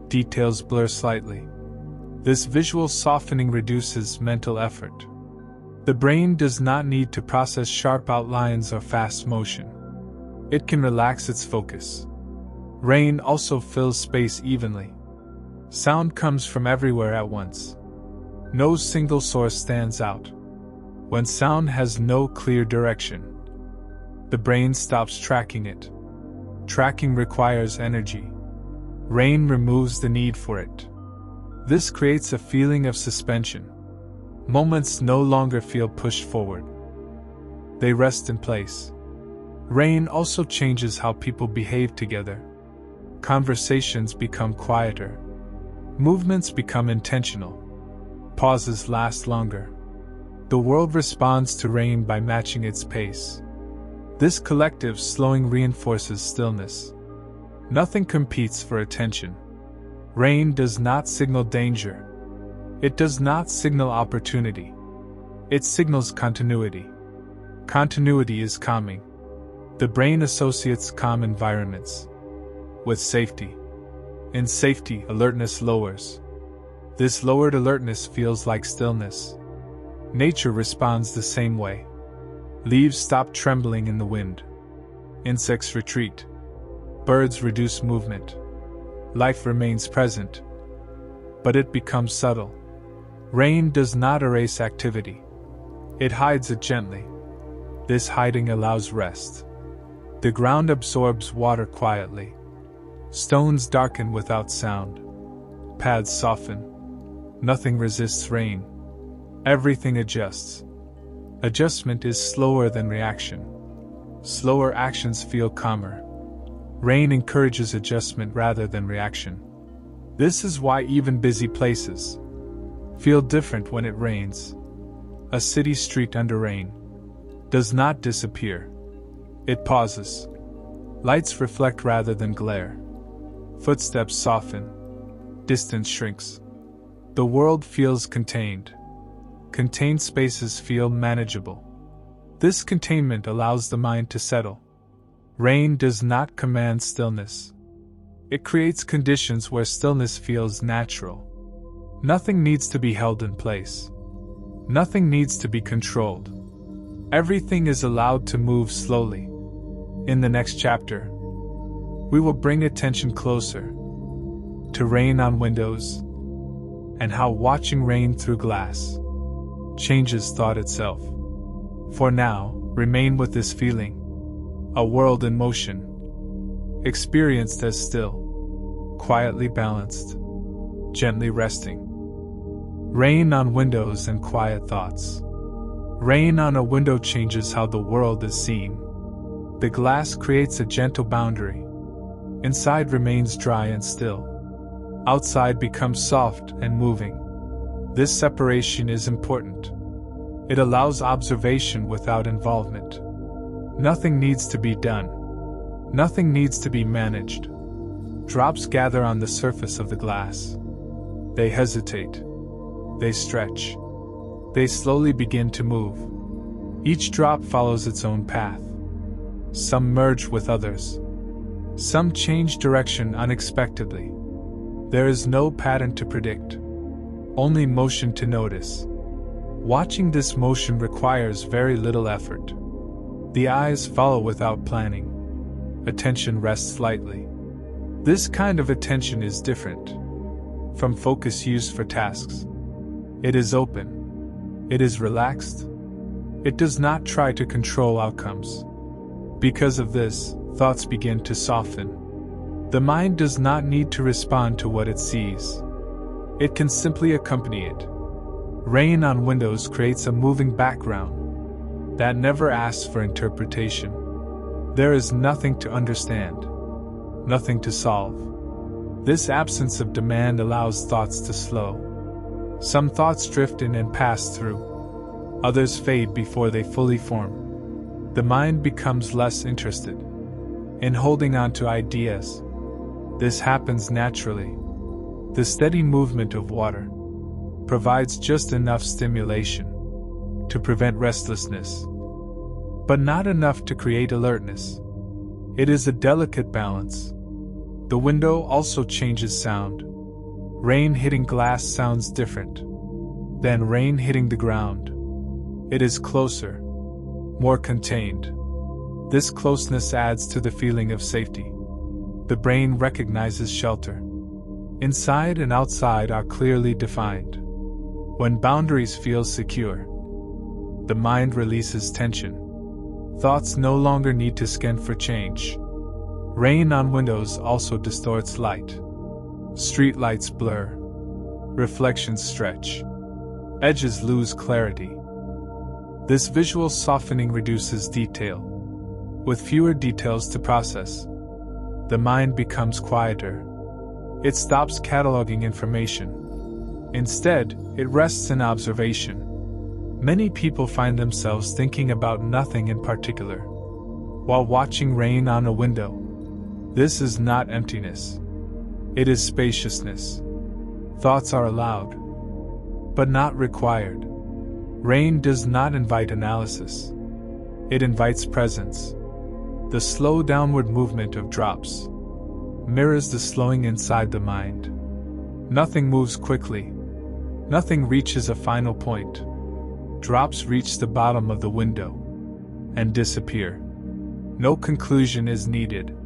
A: Details blur slightly. This visual softening reduces mental effort. The brain does not need to process sharp outlines or fast motion. It can relax its focus. Rain also fills space evenly. Sound comes from everywhere at once. No single source stands out. When sound has no clear direction, the brain stops tracking it. Tracking requires energy. Rain removes the need for it. This creates a feeling of suspension. Moments no longer feel pushed forward. They rest in place. Rain also changes how people behave together. Conversations become quieter. Movements become intentional. Pauses last longer. The world responds to rain by matching its pace. This collective slowing reinforces stillness. Nothing competes for attention. Rain does not signal danger. It does not signal opportunity. It signals continuity. Continuity is calming. The brain associates calm environments with safety. In safety, alertness lowers. This lowered alertness feels like stillness. Nature responds the same way. Leaves stop trembling in the wind. Insects retreat. Birds reduce movement. Life remains present, but it becomes subtle. Rain does not erase activity. It hides it gently. This hiding allows rest. The ground absorbs water quietly. Stones darken without sound. Paths soften. Nothing resists rain. Everything adjusts. Adjustment is slower than reaction. Slower actions feel calmer. Rain encourages adjustment rather than reaction. This is why even busy places feel different when it rains. A city street under rain does not disappear. It pauses. Lights reflect rather than glare. Footsteps soften. Distance shrinks. The world feels contained. Contained spaces feel manageable. This containment allows the mind to settle. Rain does not command stillness. It creates conditions where stillness feels natural. Nothing needs to be held in place. Nothing needs to be controlled. Everything is allowed to move slowly. In the next chapter, we will bring attention closer to rain on windows and how watching rain through glass changes thought itself. For now, remain with this feeling. A world in motion, experienced as still, quietly balanced, gently resting. Rain on windows and quiet thoughts. Rain on a window changes how the world is seen. The glass creates a gentle boundary. Inside remains dry and still. Outside becomes soft and moving. This separation is important. It allows observation without involvement. Nothing needs to be done. Nothing needs to be managed. Drops gather on the surface of the glass. They hesitate. They stretch. They slowly begin to move. Each drop follows its own path. Some merge with others. Some change direction unexpectedly. There is no pattern to predict, only motion to notice. Watching this motion requires very little effort. The eyes follow without planning. Attention rests lightly. This kind of attention is different from focus used for tasks. It is open. It is relaxed. It does not try to control outcomes. Because of this, thoughts begin to soften. The mind does not need to respond to what it sees. It can simply accompany it. Rain on windows creates a moving background that never asks for interpretation. There is nothing to understand, nothing to solve. This absence of demand allows thoughts to slow. Some thoughts drift in and pass through. Others fade before they fully form. The mind becomes less interested in holding on to ideas. This happens naturally. The steady movement of water provides just enough stimulation to prevent restlessness, but not enough to create alertness. It is a delicate balance. The window also changes sound. Rain hitting glass sounds different than rain hitting the ground. It is closer, more contained. This closeness adds to the feeling of safety. The brain recognizes shelter. Inside and outside are clearly defined. When boundaries feel secure, the mind releases tension. Thoughts no longer need to scan for change. Rain on windows also distorts light. Street lights blur. Reflections stretch. Edges lose clarity. This visual softening reduces detail. With fewer details to process, the mind becomes quieter. It stops cataloging information. Instead, it rests in observation. Many people find themselves thinking about nothing in particular while watching rain on a window. This is not emptiness. It is spaciousness. Thoughts are allowed, but not required. Rain does not invite analysis. It invites presence. The slow downward movement of drops mirrors the slowing inside the mind. Nothing moves quickly. Nothing reaches a final point. Drops reach the bottom of the window and disappear. No conclusion is needed.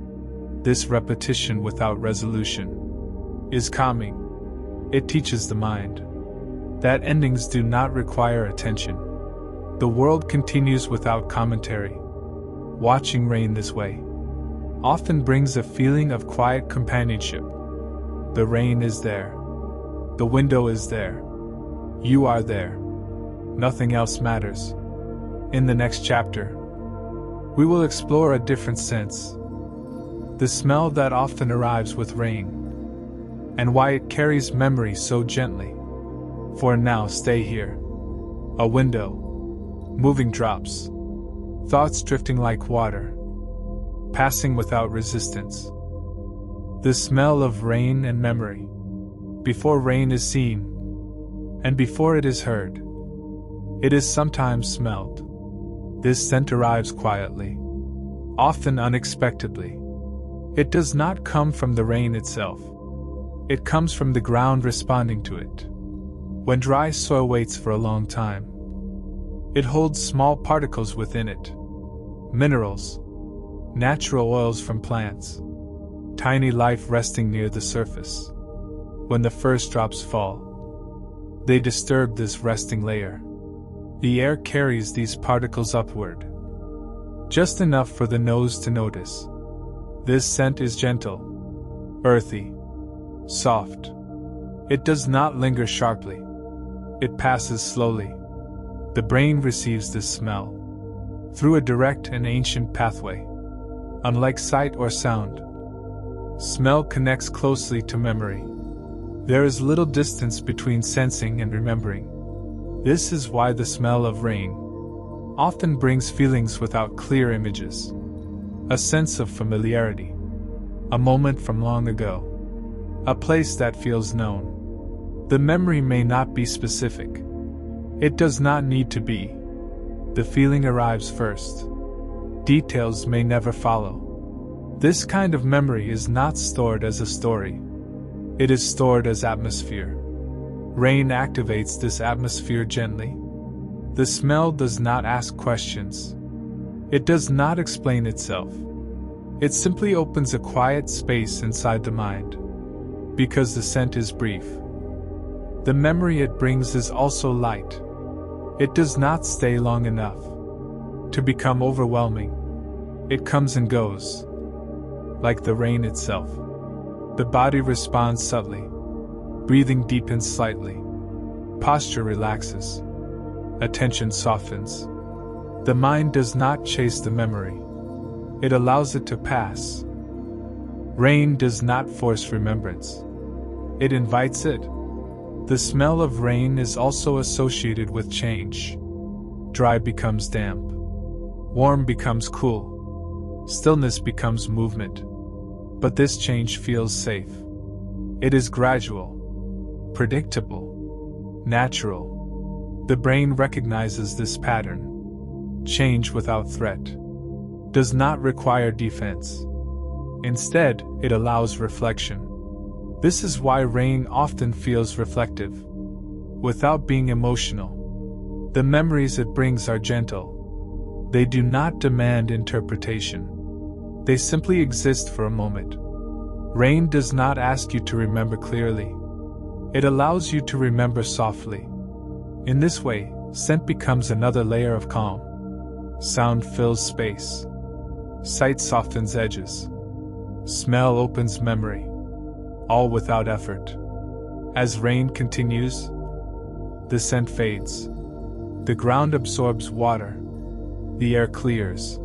A: This repetition without resolution is calming. It teaches the mind that endings do not require attention. The world continues without commentary. Watching rain this way often brings a feeling of quiet companionship. The rain is there. The window is there. You are there. Nothing else matters. In the next chapter, we will explore a different sense. The smell that often arrives with rain, and why it carries memory so gently. For now, stay here. A window. Moving drops. Thoughts drifting like water. Passing without resistance. The smell of rain and memory. Before rain is seen, and before it is heard, it is sometimes smelled. This scent arrives quietly, often unexpectedly. It does not come from the rain itself. It comes from the ground responding to it. When dry soil waits for a long time, it holds small particles within it. Minerals, natural oils from plants, tiny life resting near the surface. When the first drops fall, they disturb this resting layer. The air carries these particles upward, just enough for the nose to notice. This scent is gentle, earthy, soft. It does not linger sharply. It passes slowly. The brain receives this smell through a direct and ancient pathway. Unlike sight or sound, smell connects closely to memory. There is little distance between sensing and remembering. This is why the smell of rain often brings feelings without clear images. A sense of familiarity, a moment from long ago, a place that feels known. The memory may not be specific. It does not need to be. The feeling arrives first. details may never follow. This kind of memory is not stored as a story. It is stored as atmosphere. Rain activates this atmosphere gently. The smell does not ask questions. It does not explain itself. It simply opens a quiet space inside the mind. Because the scent is brief, the memory it brings is also light. It does not stay long enough to become overwhelming. It comes and goes, like the rain itself. The body responds subtly. Breathing deepens slightly. Posture relaxes. Attention softens. The mind does not chase the memory. It allows it to pass. Rain does not force remembrance. It invites it. The smell of rain is also associated with change. Dry becomes damp. Warm becomes cool. Stillness becomes movement. But this change feels safe. It is gradual, predictable, natural. The brain recognizes this pattern. Change without threat does not require defense. Instead, it allows reflection. This is why rain often feels reflective, without being emotional. The memories it brings are gentle. They do not demand interpretation. They simply exist for a moment. Rain does not ask you to remember clearly. It allows you to remember softly. In this way, scent becomes another layer of calm. Sound fills space. Sight softens edges. Smell opens memory. All without effort. As rain continues, the scent fades. The ground absorbs water. The air clears.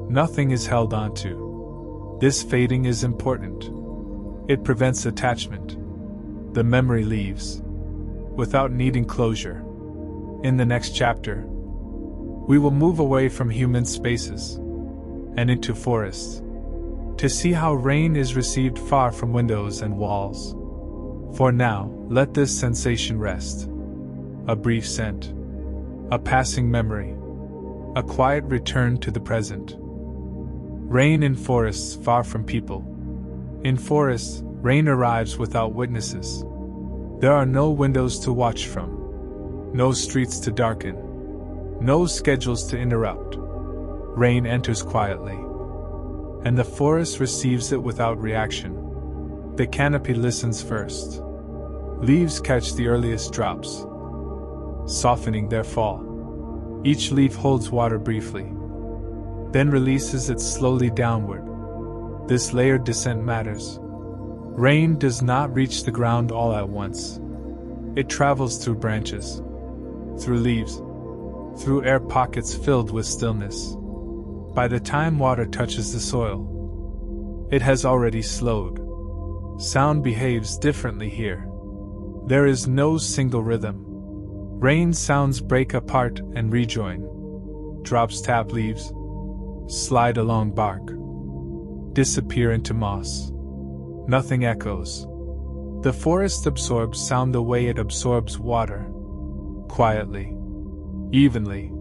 A: Nothing is held onto. This fading is important. It prevents attachment. The memory leaves, without needing closure. In the next chapter, we will move away from human spaces and into forests to see how rain is received far from windows and walls. For now, let this sensation rest. A brief scent, a passing memory, a quiet return to the present. Rain in forests far from people. In forests, rain arrives without witnesses. There are no windows to watch from, no streets to darken, no schedules to interrupt. Rain enters quietly, and the forest receives it without reaction. The canopy listens first. Leaves catch the earliest drops, softening their fall. Each leaf holds water briefly, then releases it slowly downward. This layered descent matters. Rain does not reach the ground all at once. It travels through branches, through leaves, through air pockets filled with stillness. By the time water touches the soil, it has already slowed. Sound behaves differently here. There is no single rhythm. Rain sounds break apart and rejoin. Drops tap leaves, slide along bark, disappear into moss. Nothing echoes. The forest absorbs sound the way it absorbs water. Quietly, evenly.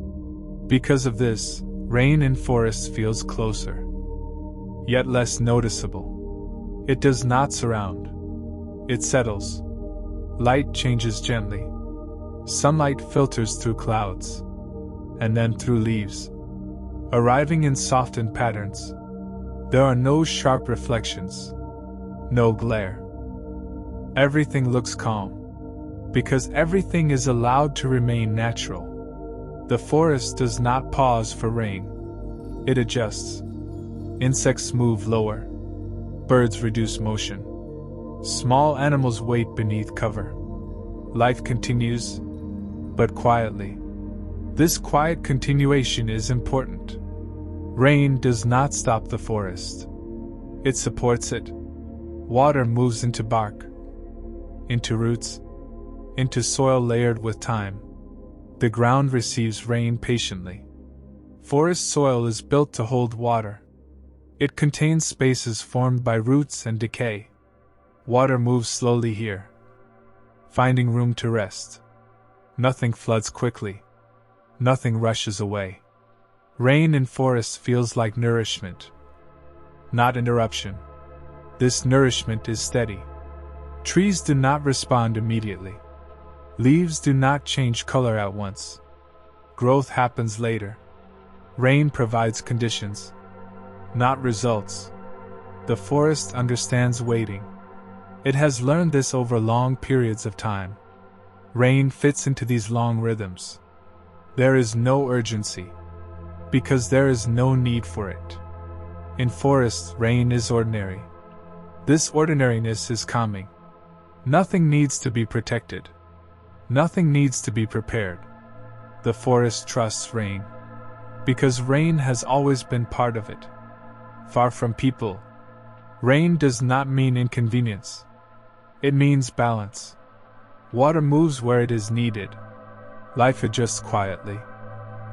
A: Because of this, rain in forests feels closer, yet less noticeable. It does not surround. It settles. Light changes gently. Sunlight filters through clouds, and then through leaves, arriving in softened patterns. There are no sharp reflections, no glare. Everything looks calm, because everything is allowed to remain natural. The forest does not pause for rain. It adjusts. Insects move lower. Birds reduce motion. Small animals wait beneath cover. Life continues, but quietly. This quiet continuation is important. Rain does not stop the forest. It supports it. Water moves into bark, into roots, into soil layered with time. The ground receives rain patiently. Forest soil is built to hold water. It contains spaces formed by roots and decay. Water moves slowly here, finding room to rest. Nothing floods quickly. Nothing rushes away. Rain in forests feels like nourishment, not interruption. This nourishment is steady. Trees do not respond immediately. Leaves do not change color at once. Growth happens later. Rain provides conditions, not results. The forest understands waiting. It has learned this over long periods of time. Rain fits into these long rhythms. There is no urgency, because there is no need for it. In forests, rain is ordinary. This ordinariness is calming. Nothing needs to be protected. Nothing needs to be prepared. The forest trusts rain, because rain has always been part of it. Far from people, rain does not mean inconvenience. It means balance. Water moves where it is needed. Life adjusts quietly.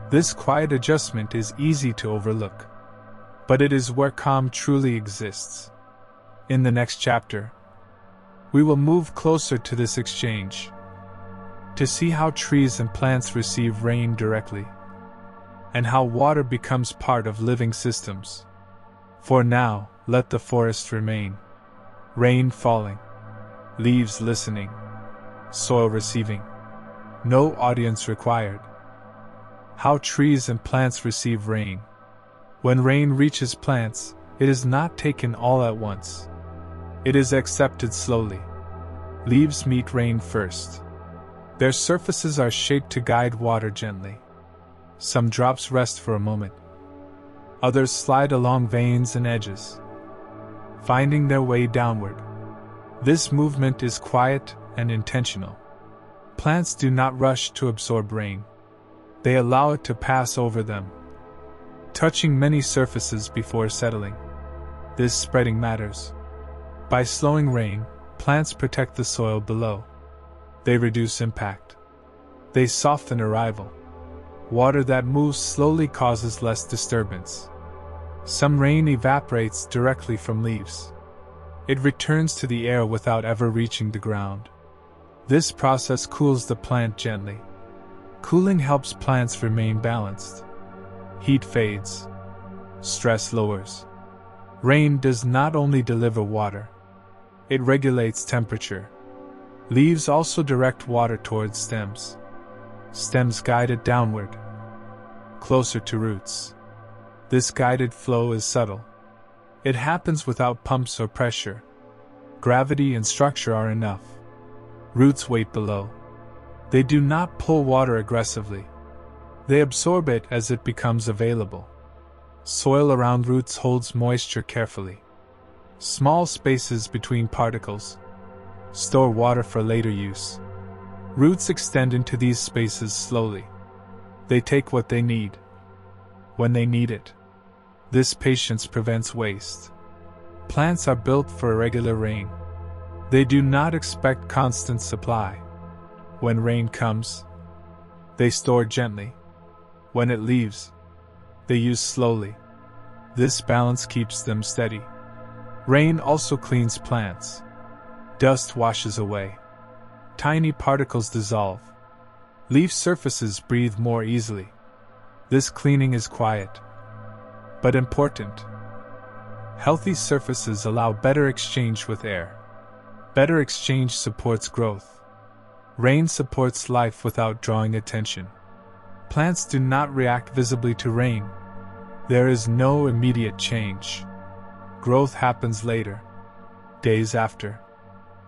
A: This quiet adjustment is easy to overlook, but it is where calm truly exists. In the next chapter, we will move closer to this exchange, to see how trees and plants receive rain directly, and how water becomes part of living systems. For now, let the forest remain. Rain falling, leaves listening, soil receiving. No audience required. How trees and plants receive rain. When rain reaches plants, it is not taken all at once. It is accepted slowly. Leaves meet rain first. Their surfaces are shaped to guide water gently. Some drops rest for a moment. Others slide along veins and edges, finding their way downward. This movement is quiet and intentional. Plants do not rush to absorb rain. They allow it to pass over them, touching many surfaces before settling. This spreading matters. By slowing rain, plants protect the soil below. They reduce impact. They soften arrival. Water that moves slowly causes less disturbance. Some rain evaporates directly from leaves. It returns to the air without ever reaching the ground. This process cools the plant gently. Cooling helps plants remain balanced. Heat fades. Stress lowers. Rain does not only deliver water, it regulates temperature. Leaves also direct water towards stems. Stems guide it downward, closer to roots. This guided flow is subtle. It happens without pumps or pressure. Gravity and structure are enough. Roots wait below. They do not pull water aggressively. They absorb it as it becomes available. Soil around roots holds moisture carefully. Small spaces between particles store water for later use. Roots extend into these spaces slowly. They take what they need, when they need it. This patience prevents waste. Plants are built for irregular rain. They do not expect constant supply. When rain comes, they store gently. When it leaves, they use slowly. This balance keeps them steady. Rain also cleans plants. Dust washes away. Tiny particles dissolve. Leaf surfaces breathe more easily. This cleaning is quiet, but important. Healthy surfaces allow better exchange with air. Better exchange supports growth. Rain supports life without drawing attention. Plants do not react visibly to rain. There is no immediate change. Growth happens later, days after,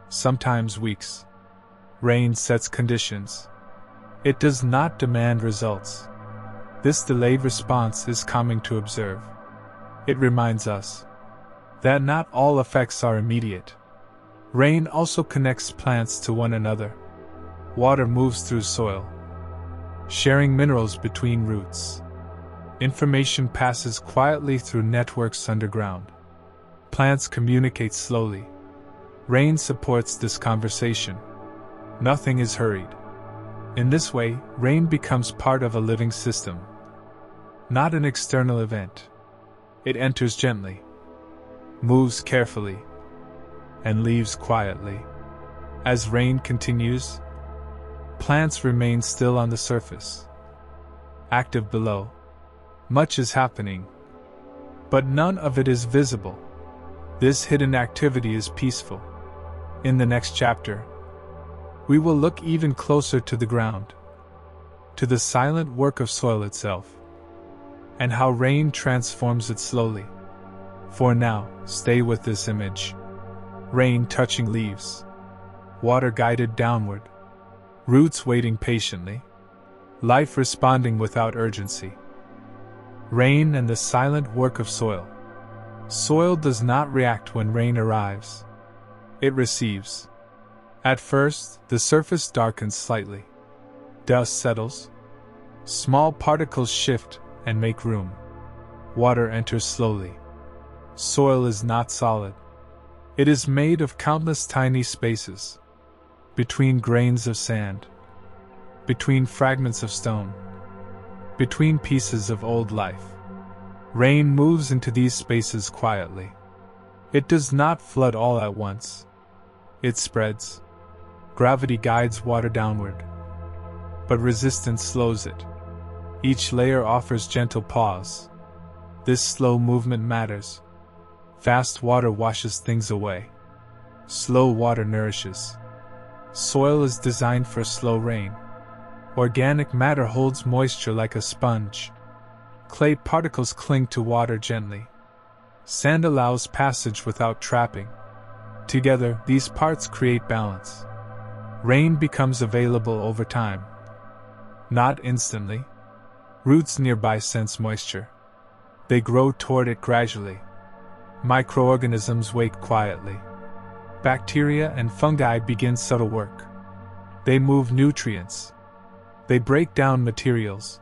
A: sometimes weeks. Rain sets conditions. It does not demand results. This delayed response is calming to observe. It reminds us that not all effects are immediate. Rain also connects plants to one another. Water moves through soil, sharing minerals between roots. Information passes quietly through networks underground. Plants communicate slowly. Rain supports this conversation. Nothing is hurried. In this way, rain becomes part of a living system, not an external event. It enters gently, moves carefully, and leaves quietly. As rain continues, plants remain still on the surface, active below. Much is happening, but none of it is visible. This hidden activity is peaceful. In the next chapter, we will look even closer to the ground, to the silent work of soil itself, and how rain transforms it slowly. For now, stay with this image. Rain touching leaves, water guided downward, roots waiting patiently, life responding without urgency. Rain and the silent work of soil. Soil does not react when rain arrives. It receives. At first, the surface darkens slightly. Dust settles. Small particles shift and make room. Water enters slowly. Soil is not solid. It is made of countless tiny spaces. Between grains of sand. Between fragments of stone. Between pieces of old life. Rain moves into these spaces quietly. It does not flood all at once. It spreads. Gravity guides water downward, but resistance slows it. Each layer offers gentle pause. This slow movement matters. Fast water washes things away. Slow water nourishes. Soil is designed for slow rain. Organic matter holds moisture like a sponge. Clay particles cling to water gently. Sand allows passage without trapping. Together, these parts create balance. Rain becomes available over time. Not instantly. Roots nearby sense moisture. They grow toward it gradually. Microorganisms wait quietly. Bacteria and fungi begin subtle work. They move nutrients. They break down materials.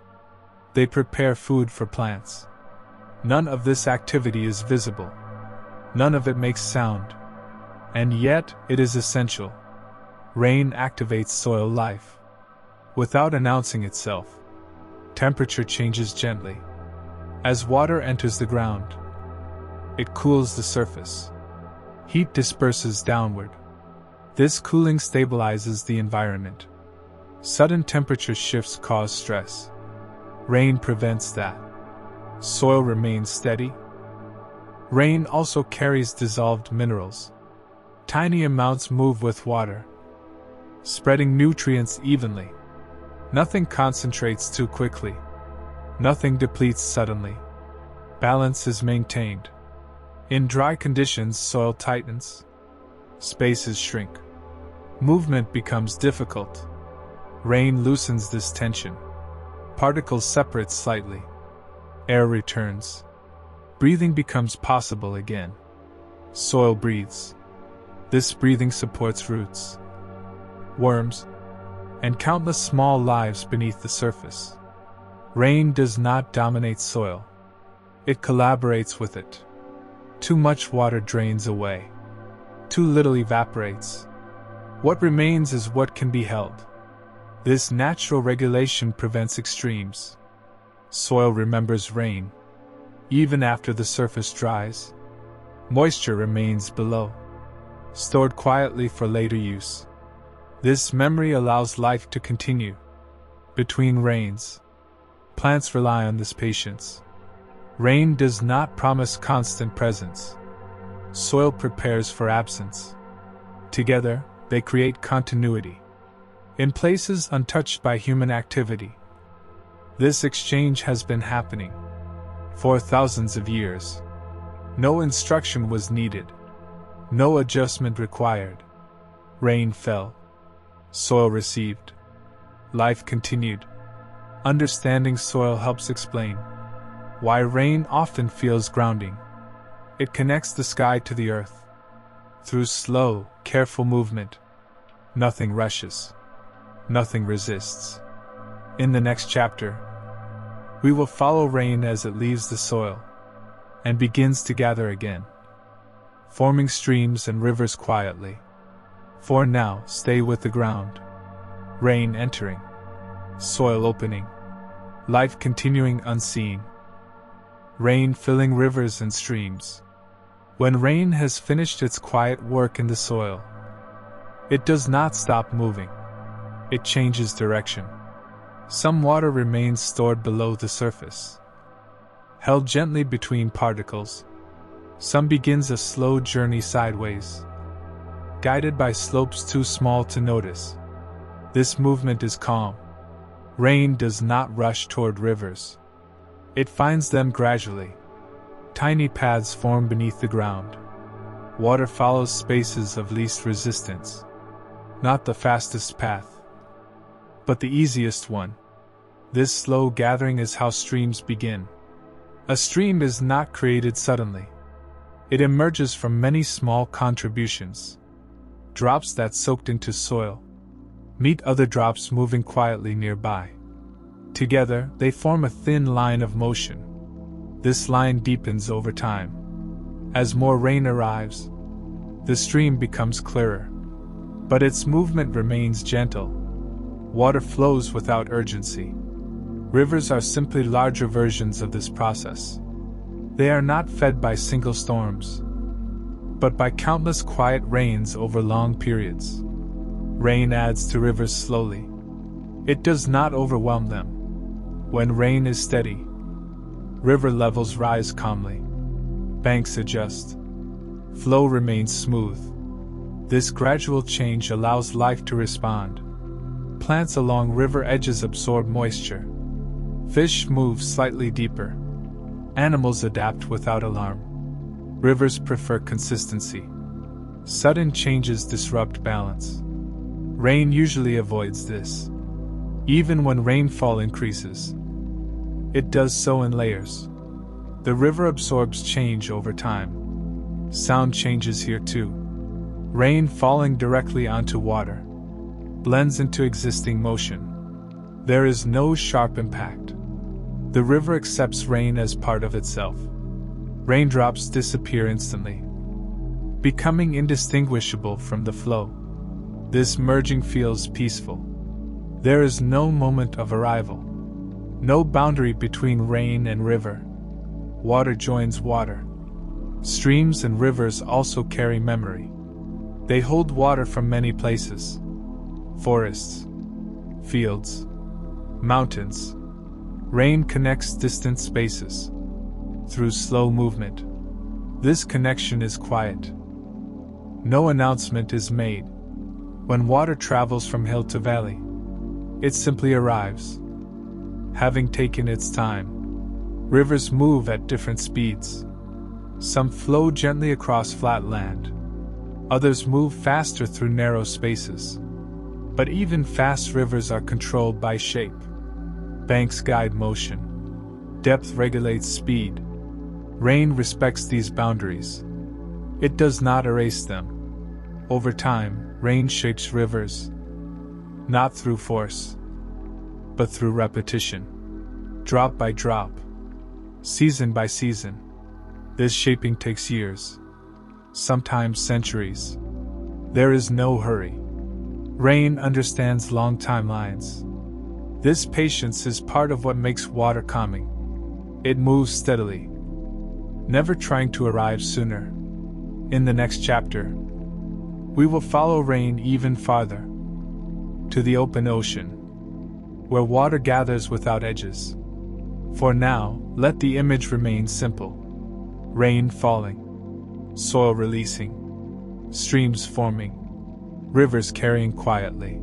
A: They prepare food for plants. None of this activity is visible. None of it makes sound. And yet, it is essential. Rain activates soil life. Without announcing itself, temperature changes gently. As water enters the ground, it cools the surface. Heat disperses downward. This cooling stabilizes the environment. Sudden temperature shifts cause stress. Rain prevents that. Soil remains steady. Rain also carries dissolved minerals. Tiny amounts move with water, spreading nutrients evenly. Nothing concentrates too quickly. Nothing depletes suddenly. Balance is maintained. In dry conditions, soil tightens. Spaces shrink. Movement becomes difficult. Rain loosens this tension. Particles separate slightly. Air returns. Breathing becomes possible again. Soil breathes. This breathing supports roots, worms, and countless small lives beneath the surface. Rain does not dominate soil. It collaborates with it. Too much water drains away. Too little evaporates. What remains is what can be held. This natural regulation prevents extremes. Soil remembers rain. Even after the surface dries, moisture remains below, stored quietly for later use. This memory allows life to continue. Between rains, plants rely on this patience. Rain does not promise constant presence. Soil prepares for absence. Together, they create continuity. In places untouched by human activity, this exchange has been happening for thousands of years. No instruction was needed. No adjustment required. Rain fell. Soil received. Life continued. Understanding soil helps explain why rain often feels grounding. It connects the sky to the earth. Through slow, careful movement, nothing rushes. Nothing resists. In the next chapter, we will follow rain as it leaves the soil and begins to gather again, forming streams and rivers quietly. For now, stay with the ground. Rain entering, soil opening, life continuing unseen. Rain filling rivers and streams. When rain has finished its quiet work in the soil, it does not stop moving. It changes direction. Some water remains stored below the surface. held gently between particles. Some begins a slow journey sideways, guided by slopes too small to notice. This movement is calm. Rain does not rush toward rivers. It finds them gradually. Tiny paths form beneath the ground. Water follows spaces of least resistance. Not the fastest path, but the easiest one. This slow gathering is how streams begin. A stream is not created suddenly. It emerges from many small contributions. Drops that soaked into soil meet other drops moving quietly nearby. Together, they form a thin line of motion. This line deepens over time. As more rain arrives, the stream becomes clearer. But its movement remains gentle. Water flows without urgency. Rivers are simply larger versions of this process. They are not fed by single storms, but by countless quiet rains over long periods. Rain adds to rivers slowly. It does not overwhelm them. When rain is steady, river levels rise calmly. Banks adjust. Flow remains smooth. This gradual change allows life to respond. Plants along river edges absorb moisture. Fish move slightly deeper. Animals adapt without alarm. Rivers prefer consistency. Sudden changes disrupt balance. Rain usually avoids this. Even when rainfall increases, it does so in layers. The river absorbs change over time. Sound changes here too. Rain falling directly onto water blends into existing motion. There is no sharp impact. The river accepts rain as part of itself. Raindrops disappear instantly, becoming indistinguishable from the flow. This merging feels peaceful. There is no moment of arrival, no boundary between rain and river. Water joins water. Streams and rivers also carry memory. They hold water from many places: forests, fields, mountains. Rain connects distant spaces through slow movement. This connection is quiet. No announcement is made. When water travels from hill to valley, it simply arrives, having taken its time. Rivers move at different speeds. Some flow gently across flat land. Others move faster through narrow spaces. But even fast rivers are controlled by shape. Banks guide motion. Depth regulates speed. Rain respects these boundaries. It does not erase them. Over time, rain shapes rivers, not through force, but through repetition. Drop by drop, season by season. This shaping takes years, sometimes centuries. There is no hurry. Rain understands long timelines. This patience is part of what makes water calming. It moves steadily, never trying to arrive sooner. In the next chapter, we will follow rain even farther, to the open ocean, where water gathers without edges. For now, let the image remain simple. Rain falling, soil releasing, streams forming, rivers carrying quietly.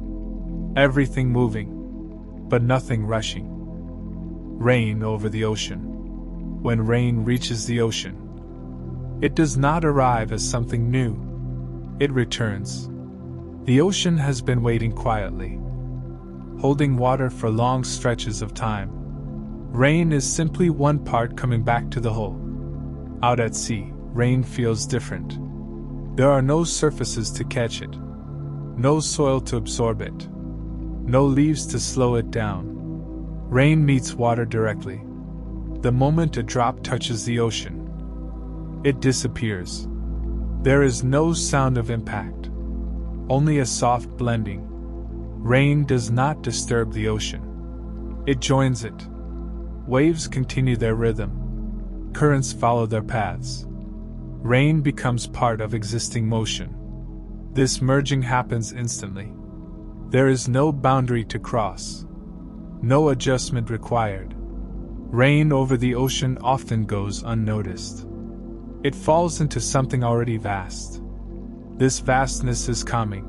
A: Everything moving, but nothing rushing. Rain over the ocean. When rain reaches the ocean, it does not arrive as something new. It returns. The ocean has been waiting quietly, holding water for long stretches of time. Rain is simply one part coming back to the whole. Out at sea, rain feels different. There are no surfaces to catch it, no soil to absorb it, no leaves to slow it down. Rain meets water directly. The moment a drop touches the ocean, it disappears. There is no sound of impact, only a soft blending. Rain does not disturb the ocean. It joins it. Waves continue their rhythm. Currents follow their paths. Rain becomes part of existing motion. This merging happens instantly. There is no boundary to cross, no adjustment required. Rain over the ocean often goes unnoticed. It falls into something already vast. This vastness is calming.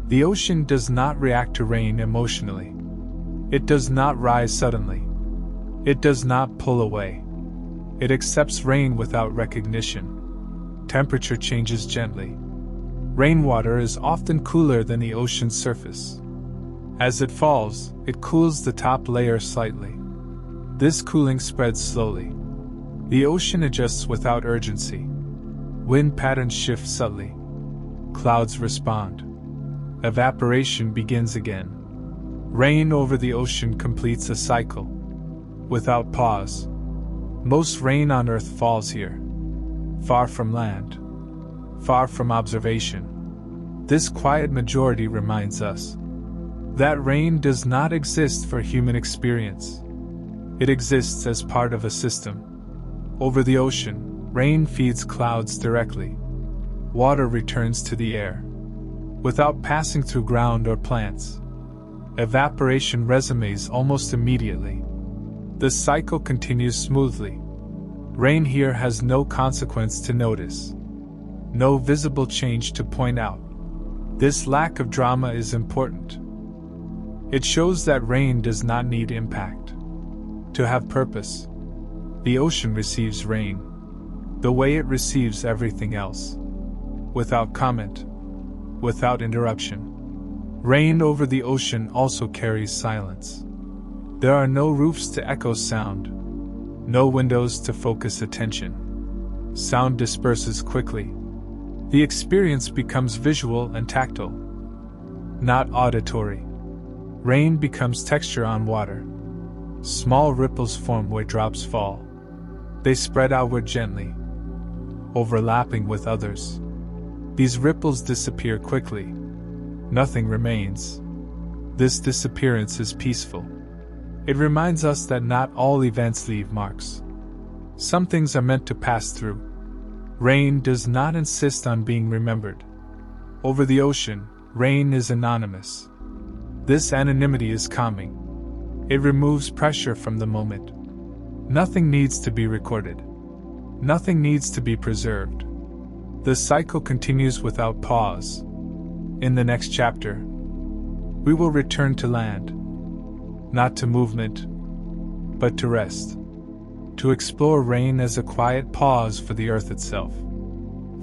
A: The ocean does not react to rain emotionally. It does not rise suddenly. It does not pull away. It accepts rain without recognition. Temperature changes gently. Rainwater is often cooler than the ocean's surface. As it falls, it cools the top layer slightly. This cooling spreads slowly. The ocean adjusts without urgency. Wind patterns shift subtly. Clouds respond. Evaporation begins again. Rain over the ocean completes a cycle. Without pause. Most rain on Earth falls here. Far from land. Far from observation. This quiet majority reminds us that rain does not exist for human experience. It exists as part of a system. Over the ocean, rain feeds clouds directly. Water returns to the air, without passing through ground or plants. Evaporation resumes almost immediately. The cycle continues smoothly. Rain here has no consequence to notice. No visible change to point out. This lack of drama is important. It shows that rain does not need impact to have purpose. The ocean receives rain the way it receives everything else, without comment, without interruption. Rain over the ocean also carries silence. There are no roofs to echo sound, no windows to focus attention. Sound disperses quickly. The experience becomes visual and tactile, not auditory. Rain becomes texture on water. Small ripples form where drops fall. They spread outward gently, overlapping with others. These ripples disappear quickly. Nothing remains. This disappearance is peaceful. It reminds us that not all events leave marks. Some things are meant to pass through. Rain does not insist on being remembered. Over the ocean, rain is anonymous. This anonymity is calming. It removes pressure from the moment. Nothing needs to be recorded. Nothing needs to be preserved. The cycle continues without pause. In the next chapter, we will return to land. Not to movement, but to rest. To explore rain as a quiet pause for the earth itself.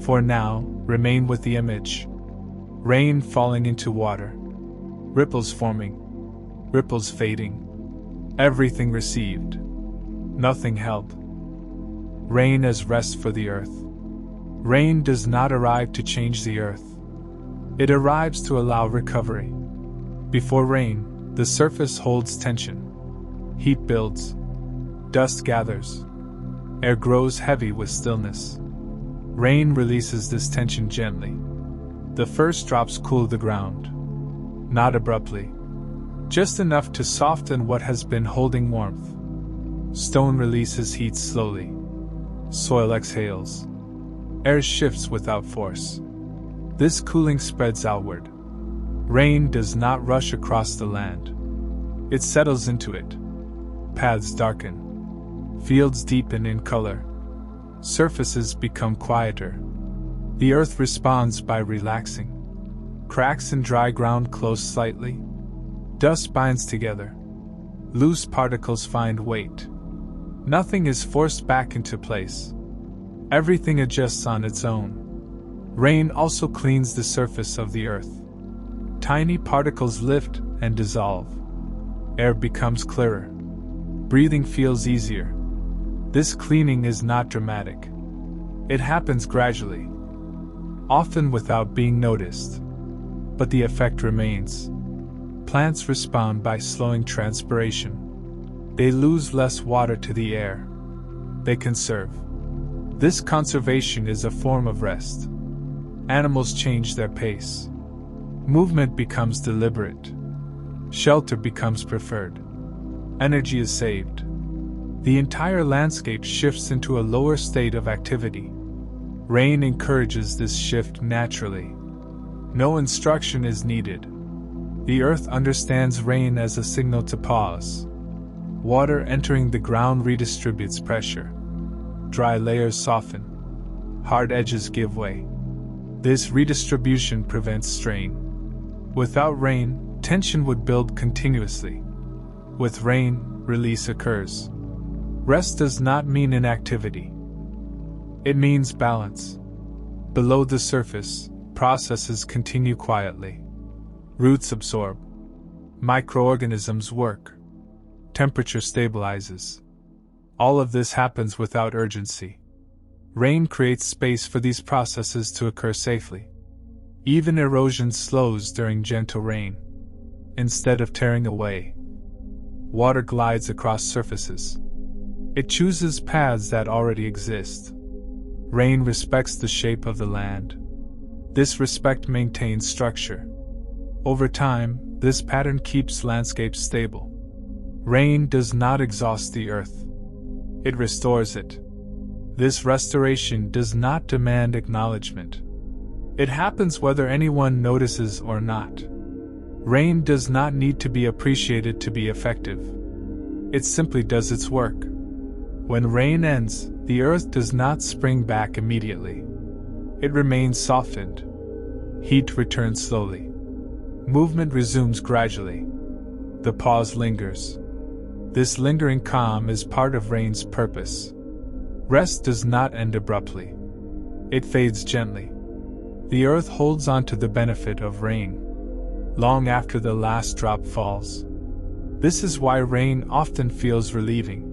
A: For now, remain with the image. Rain falling into water. Ripples forming. Ripples fading. Everything received. Nothing held. Rain as rest for the earth. Rain does not arrive to change the earth. It arrives to allow recovery. Before rain, the surface holds tension. Heat builds. Dust gathers. Air grows heavy with stillness. Rain releases this tension gently. The first drops cool the ground. Not abruptly. Just enough to soften what has been holding warmth. Stone releases heat slowly. Soil exhales. Air shifts without force. This cooling spreads outward. Rain does not rush across the land. It settles into it. Paths darken. Fields deepen in color. Surfaces become quieter. The earth responds by relaxing. Cracks in dry ground close slightly. Dust binds together. Loose particles find weight. Nothing is forced back into place. Everything adjusts on its own. Rain also cleans the surface of the earth. Tiny particles lift and dissolve. Air becomes clearer. Breathing feels easier. This cleaning is not dramatic. It happens gradually, often without being noticed. But the effect remains. Plants respond by slowing transpiration. They lose less water to the air. They conserve. This conservation is a form of rest. Animals change their pace. Movement becomes deliberate. Shelter becomes preferred. Energy is saved. The entire landscape shifts into a lower state of activity. Rain encourages this shift naturally. No instruction is needed. The earth understands rain as a signal to pause. Water entering the ground redistributes pressure. Dry layers soften. Hard edges give way. This redistribution prevents strain. Without rain, tension would build continuously. With rain, release occurs. Rest does not mean inactivity. It means balance. Below the surface, processes continue quietly. Roots absorb. Microorganisms work. Temperature stabilizes. All of this happens without urgency. Rain creates space for these processes to occur safely. Even erosion slows during gentle rain. Instead of tearing away, water glides across surfaces. It chooses paths that already exist. Rain respects the shape of the land. This respect maintains structure. Over time, this pattern keeps landscapes stable. Rain does not exhaust the earth. It restores it. This restoration does not demand acknowledgement. It happens whether anyone notices or not. Rain does not need to be appreciated to be effective. It simply does its work. When rain ends, the earth does not spring back immediately. It remains softened. Heat returns slowly. Movement resumes gradually. The pause lingers. This lingering calm is part of rain's purpose. Rest does not end abruptly. It fades gently. The earth holds on to the benefit of rain long after the last drop falls. This is why rain often feels relieving.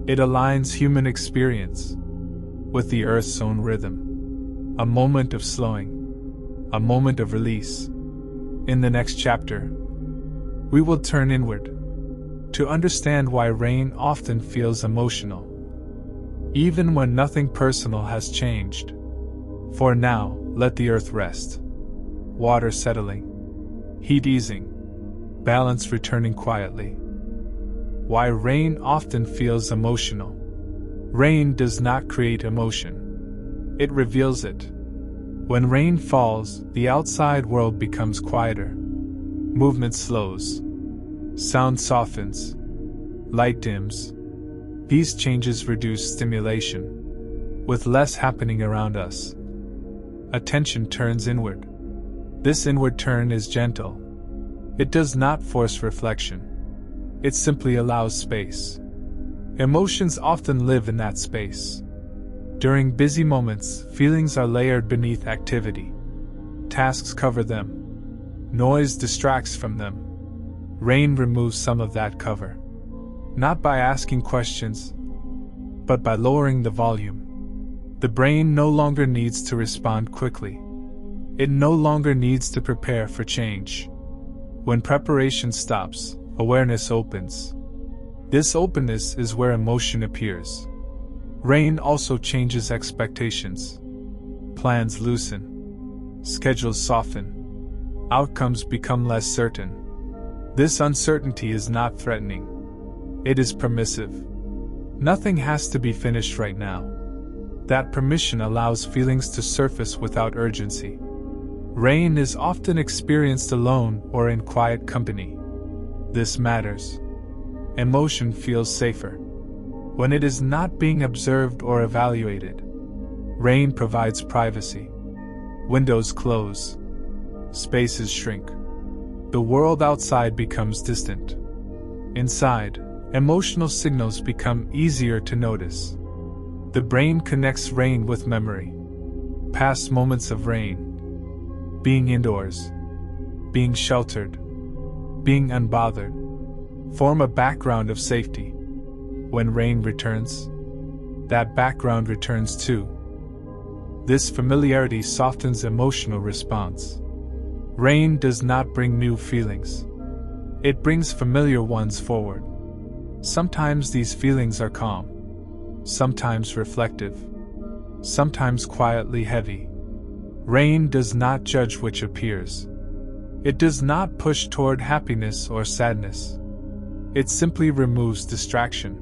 A: It aligns human experience with the earth's own rhythm. A moment of slowing, a moment of release. In the next chapter, we will turn inward to understand why rain often feels emotional, even when nothing personal has changed. For now, let the earth rest. Water settling, heat easing, balance returning quietly. Why rain often feels emotional. Rain does not create emotion. It reveals it. When rain falls, the outside world becomes quieter. Movement slows. Sound softens. Light dims. These changes reduce stimulation. With less happening around us, attention turns inward. This inward turn is gentle. It does not force reflection. It simply allows space. Emotions often live in that space. During busy moments, feelings are layered beneath activity. Tasks cover them. Noise distracts from them. Rain removes some of that cover. Not by asking questions, but by lowering the volume. The brain no longer needs to respond quickly. It no longer needs to prepare for change. When preparation stops, awareness opens. This openness is where emotion appears. Rain also changes expectations. Plans loosen. Schedules soften. Outcomes become less certain. This uncertainty is not threatening. It is permissive. Nothing has to be finished right now. That permission allows feelings to surface without urgency. Rain is often experienced alone or in quiet company. This matters. Emotion feels safer when it is not being observed or evaluated. Rain provides privacy. Windows close. Spaces shrink. The world outside becomes distant. Inside, emotional signals become easier to notice. The brain connects rain with memory. Past moments of rain. Being indoors. Being sheltered. Being unbothered. Form a background of safety. When rain returns, that background returns too. This familiarity softens emotional response. Rain does not bring new feelings. It brings familiar ones forward. Sometimes these feelings are calm. Sometimes reflective. Sometimes quietly heavy. Rain does not judge which appears. It does not push toward happiness or sadness. It simply removes distraction.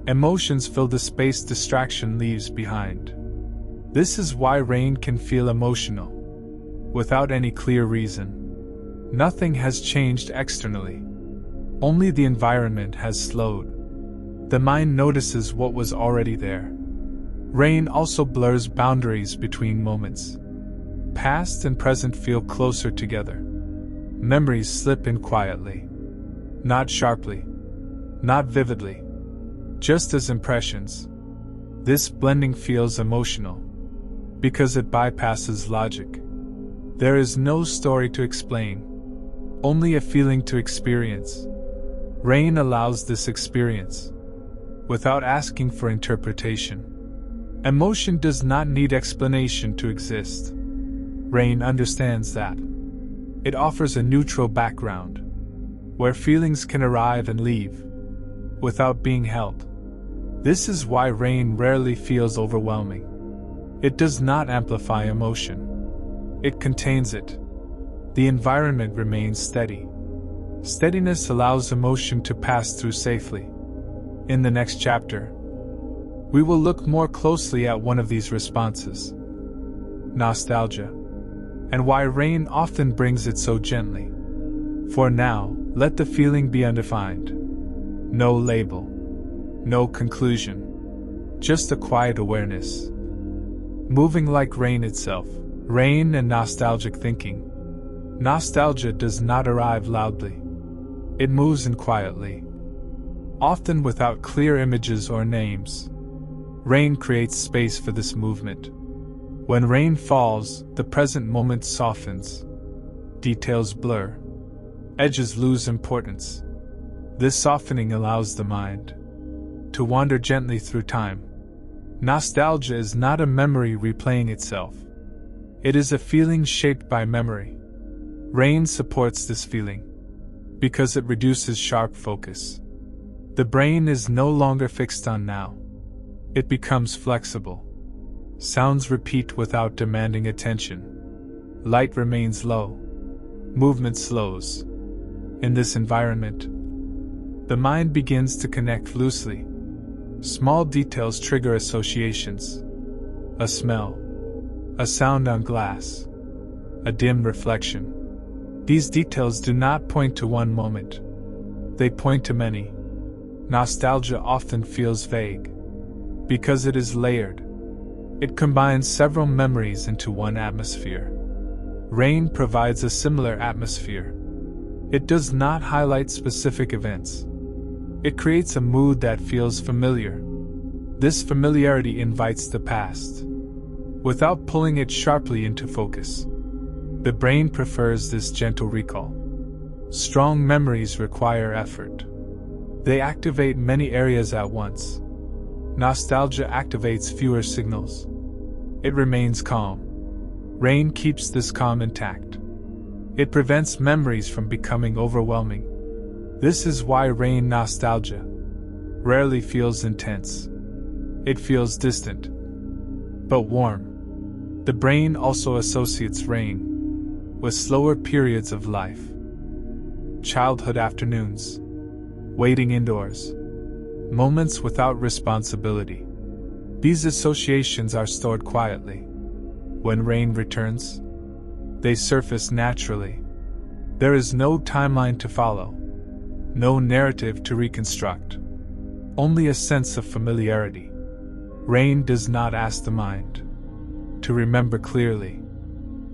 A: Emotions fill the space distraction leaves behind. This is why rain can feel emotional, without any clear reason. Nothing has changed externally. Only the environment has slowed. The mind notices what was already there. Rain also blurs boundaries between moments. Past and present feel closer together. Memories slip in quietly. Not sharply. Not vividly. Just as impressions. This blending feels emotional. Because it bypasses logic. There is no story to explain. Only a feeling to experience. Rain allows this experience. Without asking for interpretation. Emotion does not need explanation to exist. Rain understands that. It offers a neutral background, where feelings can arrive and leave, without being held. This is why rain rarely feels overwhelming. It does not amplify emotion. It contains it. The environment remains steady. Steadiness allows emotion to pass through safely. In the next chapter, we will look more closely at one of these responses: nostalgia, and why rain often brings it so gently. For now, let the feeling be undefined. No label. No conclusion. Just a quiet awareness. Moving like rain itself. Rain and nostalgic thinking. Nostalgia does not arrive loudly. It moves in quietly. Often without clear images or names. Rain creates space for this movement. When rain falls, the present moment softens. Details blur. Edges lose importance. This softening allows the mind to wander gently through time. Nostalgia is not a memory replaying itself. It is a feeling shaped by memory. Rain supports this feeling because it reduces sharp focus. The brain is no longer fixed on now. It becomes flexible. Sounds repeat without demanding attention. Light remains low. Movement slows. In this environment, the mind begins to connect loosely. Small details trigger associations. A smell. A sound on glass. A dim reflection. These details do not point to one moment. They point to many. Nostalgia often feels vague because it is layered. It combines several memories into one atmosphere. Rain provides a similar atmosphere. It does not highlight specific events. It creates a mood that feels familiar. This familiarity invites the past, without pulling it sharply into focus. The brain prefers this gentle recall. Strong memories require effort. They activate many areas at once. Nostalgia activates fewer signals. It remains calm. Rain keeps this calm intact. It prevents memories from becoming overwhelming. This is why rain nostalgia rarely feels intense. It feels distant, but warm. The brain also associates rain with slower periods of life. Childhood afternoons, waiting indoors, moments without responsibility. These associations are stored quietly. When rain returns, they surface naturally. There is no timeline to follow, no narrative to reconstruct, only a sense of familiarity. Rain does not ask the mind to remember clearly.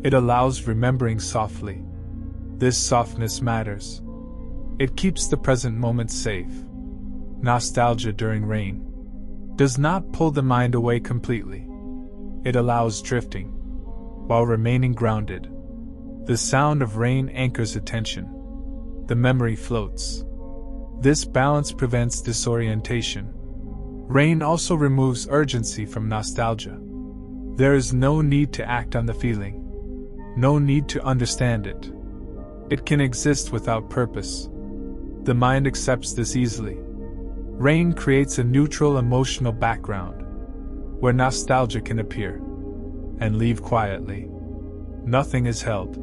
A: It allows remembering softly. This softness matters. It keeps the present moment safe. Nostalgia during rain does not pull the mind away completely. It allows drifting, while remaining grounded. The sound of rain anchors attention. The memory floats. This balance prevents disorientation. Rain also removes urgency from nostalgia. There is no need to act on the feeling. No need to understand it. It can exist without purpose. The mind accepts this easily. Rain creates a neutral emotional background, where nostalgia can appear and leave quietly. Nothing is held.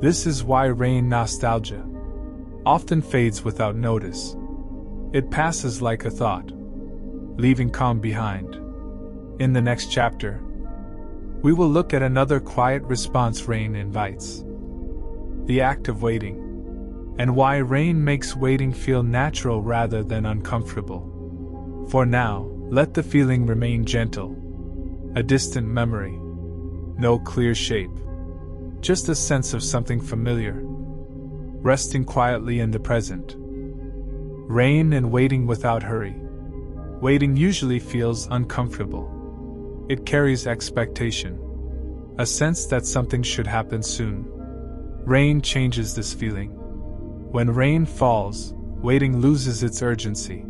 A: This is why rain nostalgia often fades without notice. It passes like a thought, leaving calm behind. In the next chapter, we will look at another quiet response rain invites: the act of waiting. and why rain makes waiting feel natural rather than uncomfortable. For now, let the feeling remain gentle. A distant memory. No clear shape. Just a sense of something familiar. Resting quietly in the present. Rain and waiting without hurry. Waiting usually feels uncomfortable. It carries expectation. A sense that something should happen soon. Rain changes this feeling. When rain falls, waiting loses its urgency.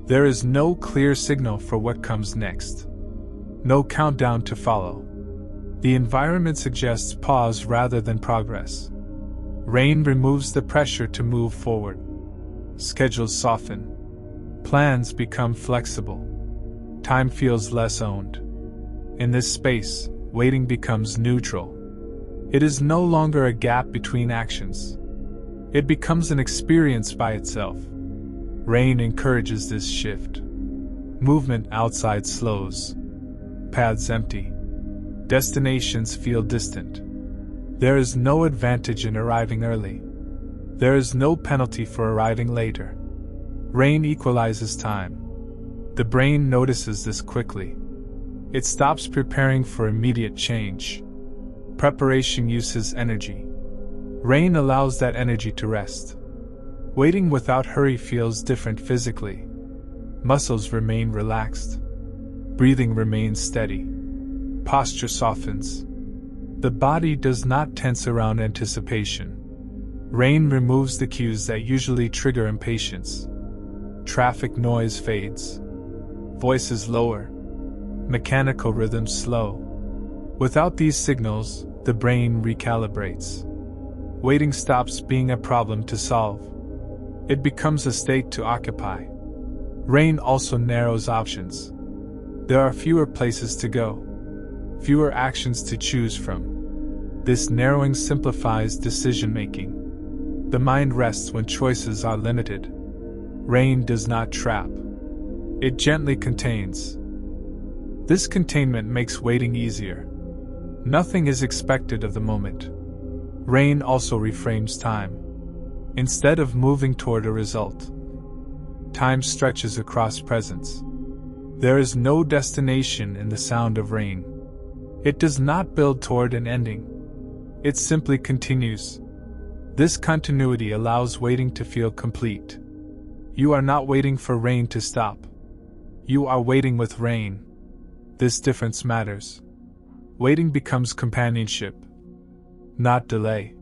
A: There is no clear signal for what comes next. No countdown to follow. The environment suggests pause rather than progress. Rain removes the pressure to move forward. Schedules soften. Plans become flexible. Time feels less owned. In this space, waiting becomes neutral. It is no longer a gap between actions. It becomes an experience by itself. Rain encourages this shift. Movement outside slows. Paths empty. Destinations feel distant. There is no advantage in arriving early. There is no penalty for arriving later. Rain equalizes time. The brain notices this quickly. It stops preparing for immediate change. Preparation uses energy. Rain allows that energy to rest. Waiting without hurry feels different physically. Muscles remain relaxed. Breathing remains steady. Posture softens. The body does not tense around anticipation. Rain removes the cues that usually trigger impatience. Traffic noise fades. Voices lower. Mechanical rhythms slow. Without these signals, the brain recalibrates. Waiting stops being a problem to solve. It becomes a state to occupy. Rain also narrows options. There are fewer places to go. Fewer actions to choose from. This narrowing simplifies decision-making. The mind rests when choices are limited. Rain does not trap. It gently contains. This containment makes waiting easier. Nothing is expected of the moment. Rain also reframes time. Instead of moving toward a result, time stretches across presence. There is no destination in the sound of rain. It does not build toward an ending. It simply continues. This continuity allows waiting to feel complete. You are not waiting for rain to stop. You are waiting with rain. This difference matters. Waiting becomes companionship, not delay.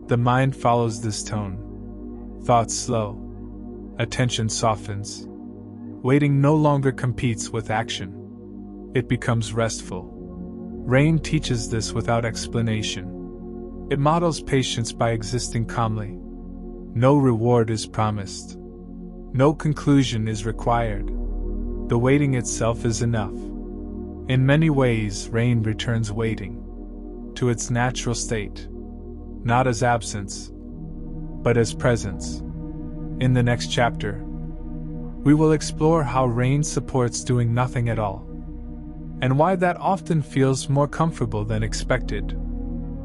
A: The mind follows this tone. Thoughts slow. Attention softens. Waiting no longer competes with action. It becomes restful. Rain teaches this without explanation. It models patience by existing calmly. No reward is promised. No conclusion is required. The waiting itself is enough. In many ways, rain returns waiting to its natural state, not as absence, but as presence. In the next chapter, we will explore how rain supports doing nothing at all, and why that often feels more comfortable than expected.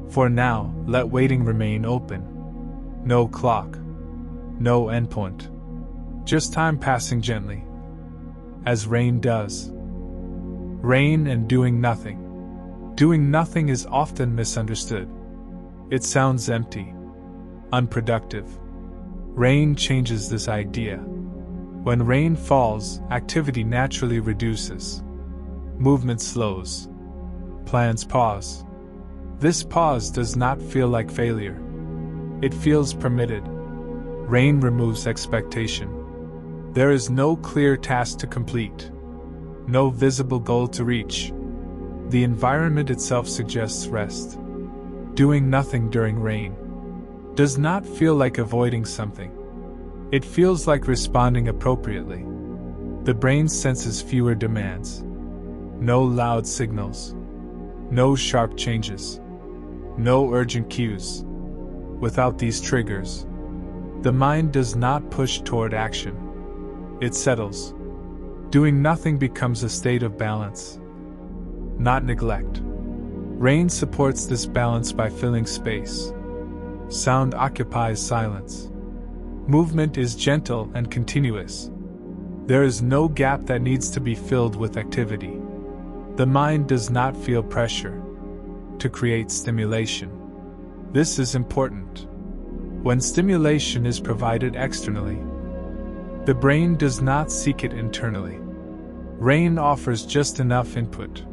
A: For now, let waiting remain open. No clock, no endpoint, just time passing gently, as rain does. Rain and doing nothing. Doing nothing is often misunderstood. It sounds empty, unproductive. Rain changes this idea. When rain falls, activity naturally reduces. Movement slows. Plans pause. This pause does not feel like failure. It feels permitted. Rain removes expectation. There is no clear task to complete. No visible goal to reach. The environment itself suggests rest. Doing nothing during rain does not feel like avoiding something. It feels like responding appropriately. The brain senses fewer demands. No loud signals. No sharp changes. No urgent cues. Without these triggers, the mind does not push toward action. It settles. Doing nothing becomes a state of balance, not neglect. Rain supports this balance by filling space. Sound occupies silence. Movement is gentle and continuous. There is no gap that needs to be filled with activity. The mind does not feel pressure to create stimulation. This is important. When stimulation is provided externally, the brain does not seek it internally. Rain offers just enough input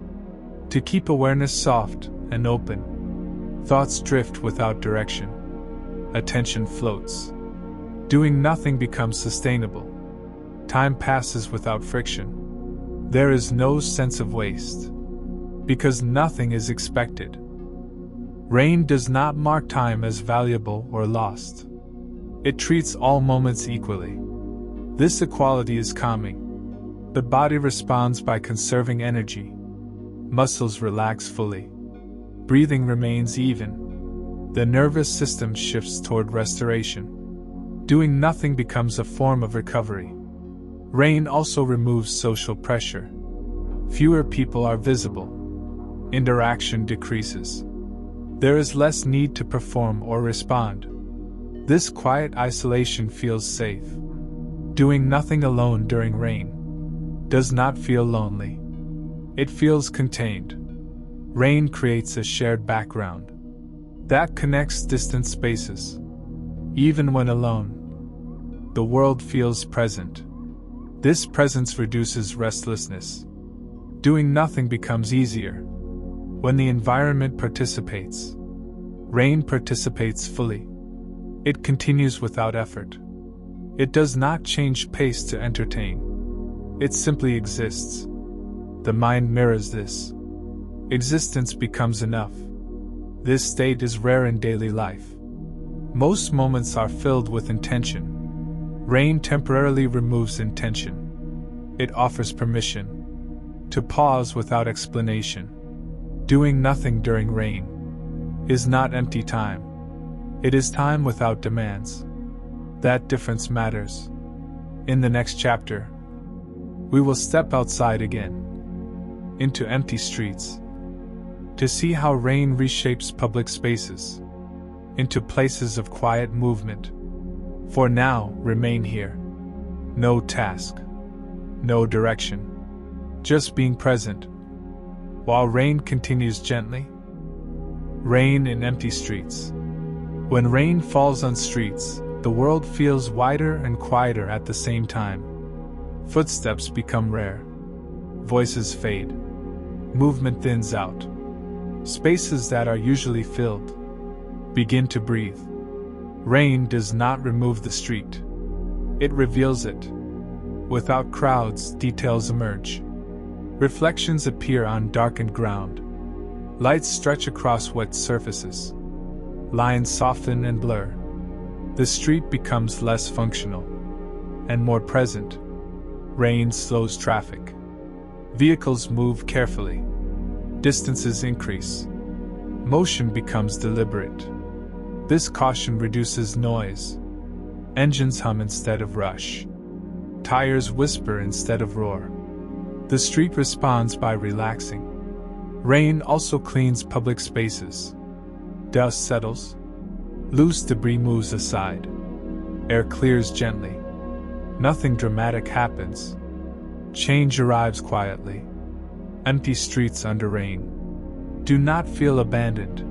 A: to keep awareness soft and open. Thoughts drift without direction. Attention floats. Doing nothing becomes sustainable. Time passes without friction. There is no sense of waste, because nothing is expected. Rain does not mark time as valuable or lost. It treats all moments equally. This equality is calming. The body responds by conserving energy. Muscles relax fully. Breathing remains even. The nervous system shifts toward restoration. Doing nothing becomes a form of recovery. Rain also removes social pressure. Fewer people are visible. Interaction decreases. There is less need to perform or respond. This quiet isolation feels safe. Doing nothing alone during rain does not feel lonely. It feels contained. Rain creates a shared background that connects distant spaces. Even when alone, the world feels present. This presence reduces restlessness. Doing nothing becomes easier when the environment participates. Rain participates fully. It continues without effort. It does not change pace to entertain. It simply exists. The mind mirrors this. Existence becomes enough. This state is rare in daily life. Most moments are filled with intention. Rain temporarily removes intention. It offers permission to pause without explanation. Doing nothing during rain is not empty time. It is time without demands. That difference matters. In the next chapter, we will step outside again, into empty streets, to see how rain reshapes public spaces, into places of quiet movement. For now, remain here. No task, no direction, just being present, while rain continues gently. Rain in empty streets. When rain falls on streets, the world feels wider and quieter at the same time. Footsteps become rare. Voices fade. Movement thins out. Spaces that are usually filled begin to breathe. Rain does not remove the street. It reveals it. Without crowds, details emerge. Reflections appear on darkened ground. Lights stretch across wet surfaces. Lines soften and blur. The street becomes less functional and more present. Rain slows traffic. Vehicles move carefully. Distances increase. Motion becomes deliberate. This caution reduces noise. Engines hum instead of rush. Tires whisper instead of roar. The street responds by relaxing. Rain also cleans public spaces. Dust settles. Loose debris moves aside. Air clears gently. Nothing dramatic happens. Change arrives quietly. Empty streets under rain do not feel abandoned.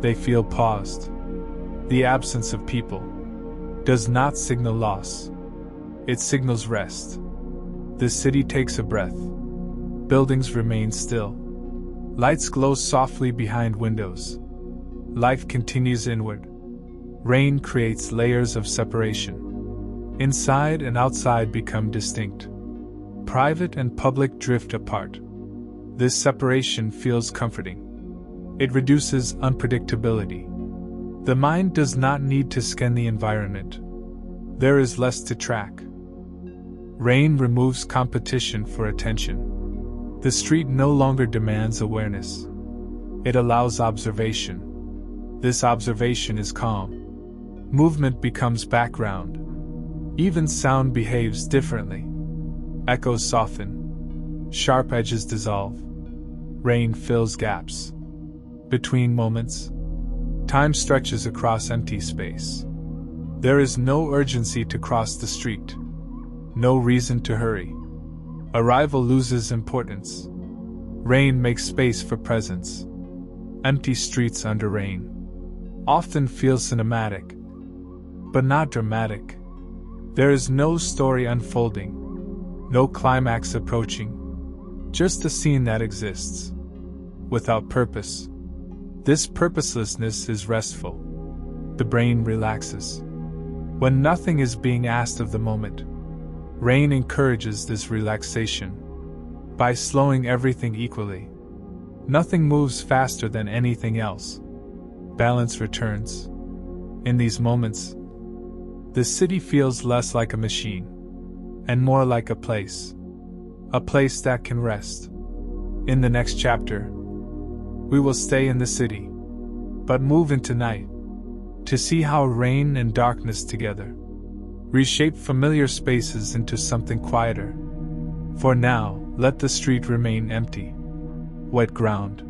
A: They feel paused. The absence of people does not signal loss. It signals rest. The city takes a breath. Buildings remain still. Lights glow softly behind windows. Life continues inward. Rain creates layers of separation. Inside and outside become distinct. Private and public drift apart. This separation feels comforting. It reduces unpredictability. The mind does not need to scan the environment. There is less to track. Rain removes competition for attention. The street no longer demands awareness. It allows observation. This observation is calm. Movement becomes background. Even sound behaves differently. Echoes soften. Sharp edges dissolve. Rain fills gaps between moments. Time stretches across empty space. There is no urgency to cross the street. No reason to hurry. Arrival loses importance. Rain makes space for presence. Empty streets under rain often feel cinematic, but not dramatic. There is no story unfolding, no climax approaching, just a scene that exists, without purpose. This purposelessness is restful. The brain relaxes. When nothing is being asked of the moment, rain encourages this relaxation. By slowing everything equally, nothing moves faster than anything else. Balance returns. In these moments, the city feels less like a machine, and more like a place that can rest. In the next chapter, we will stay in the city, but move into night, to see how rain and darkness together reshape familiar spaces into something quieter. For now, let the street remain empty. Wet ground,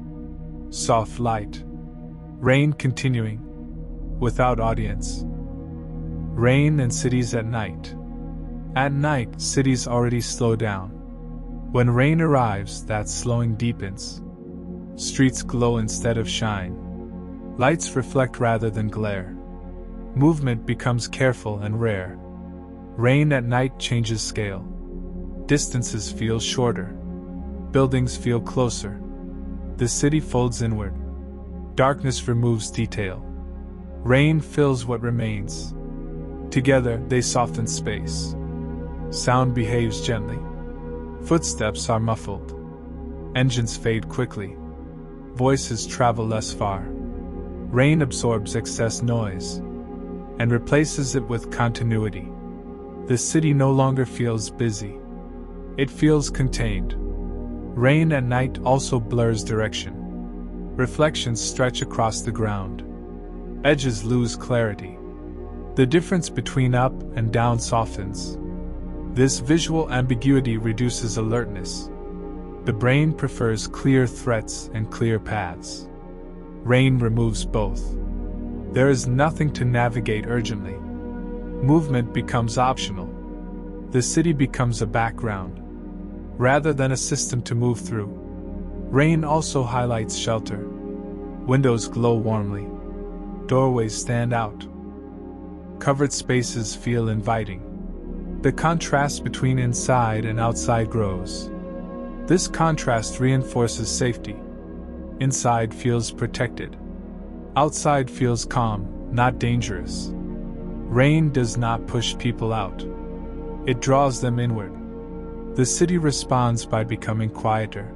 A: soft light, rain continuing, without audience. Rain and cities at night. At night, cities already slow down. When rain arrives, that slowing deepens. Streets glow instead of shine. Lights reflect rather than glare. Movement becomes careful and rare. Rain at night changes scale. Distances feel shorter. Buildings feel closer. The city folds inward. Darkness removes detail. Rain fills what remains. Together, they soften space. Sound behaves gently. Footsteps are muffled. Engines fade quickly. Voices travel less far. Rain absorbs excess noise and replaces it with continuity. The city no longer feels busy. It feels contained. Rain at night also blurs direction. Reflections stretch across the ground. Edges lose clarity. The difference between up and down softens. This visual ambiguity reduces alertness. The brain prefers clear threats and clear paths. Rain removes both. There is nothing to navigate urgently. Movement becomes optional. The city becomes a background, rather than a system to move through. Rain also highlights shelter. Windows glow warmly. Doorways stand out. Covered spaces feel inviting. The contrast between inside and outside grows. This contrast reinforces safety. Inside feels protected. Outside feels calm, not dangerous. Rain does not push people out. It draws them inward. The city responds by becoming quieter.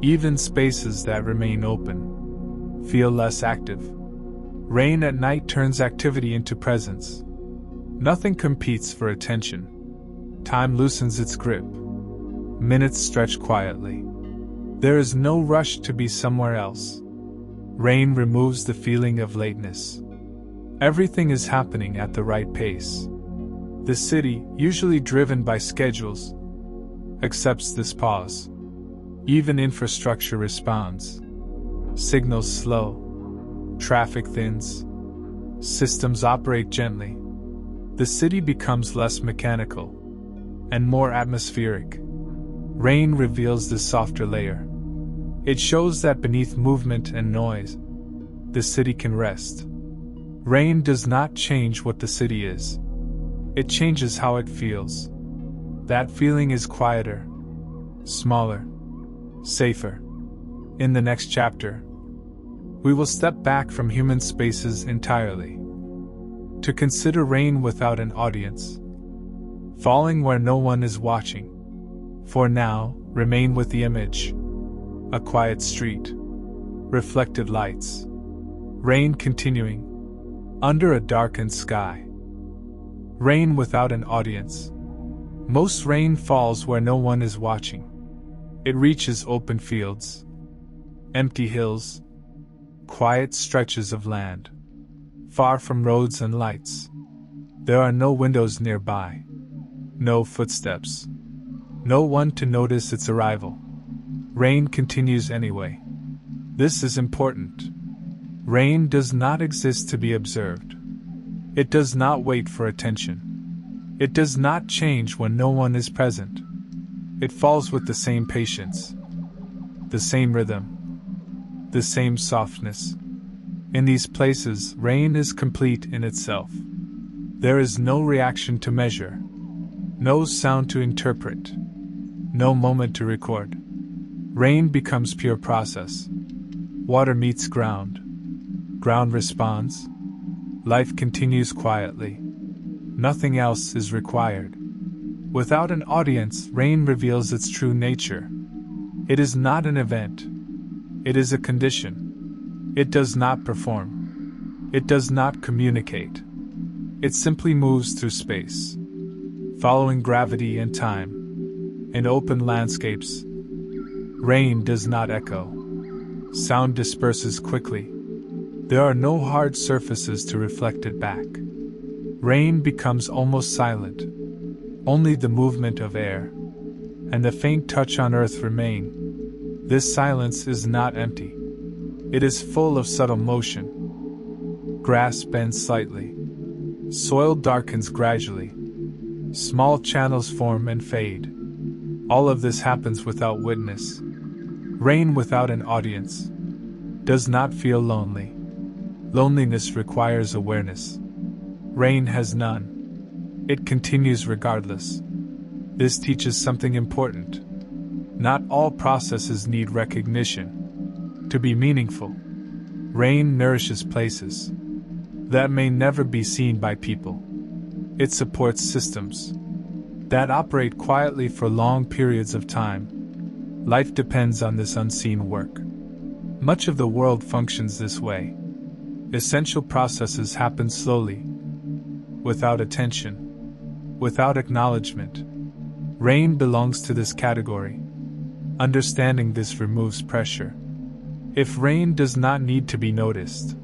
A: Even spaces that remain open feel less active. Rain at night turns activity into presence. Nothing competes for attention. Time loosens its grip. Minutes stretch quietly. There is no rush to be somewhere else. Rain removes the feeling of lateness. Everything is happening at the right pace. The city, usually driven by schedules, accepts this pause. Even infrastructure responds. Signals slow. Traffic thins. Systems operate gently. The city becomes less mechanical and more atmospheric. Rain reveals this softer layer. It shows that beneath movement and noise, the city can rest. Rain does not change what the city is. It changes how it feels. That feeling is quieter, smaller, safer. In the next chapter, we will step back from human spaces entirely to consider rain without an audience, falling where no one is watching. For now, remain with the image. A quiet street, reflected lights, rain continuing, under a darkened sky. Rain without an audience. Most rain falls where no one is watching. It reaches open fields, empty hills, quiet stretches of land, far from roads and lights. There are no windows nearby, no footsteps, no one to notice its arrival. Rain continues anyway. This is important. Rain does not exist to be observed. It does not wait for attention. It does not change when no one is present. It falls with the same patience, the same rhythm, the same softness. In these places, rain is complete in itself. There is no reaction to measure, no sound to interpret, no moment to record. Rain becomes pure process. Water meets ground. Ground responds. Life continues quietly. Nothing else is required. Without an audience, rain reveals its true nature. It is not an event. It is a condition. It does not perform. It does not communicate. It simply moves through space, following gravity and time. In open landscapes, rain does not echo. Sound disperses quickly. There are no hard surfaces to reflect it back. Rain becomes almost silent. Only the movement of air and the faint touch on earth remain. This silence is not empty. It is full of subtle motion. Grass bends slightly. Soil darkens gradually. Small channels form and fade. All of this happens without witness. Rain without an audience does not feel lonely. Loneliness requires awareness. Rain has none. It continues regardless. This teaches something important. Not all processes need recognition to be meaningful. Rain nourishes places that may never be seen by people. It supports systems that operate quietly for long periods of time. Life depends on this unseen work. Much of the world functions this way. Essential processes happen slowly, without attention, without acknowledgement. Rain belongs to this category. Understanding this removes pressure. If rain does not need to be noticed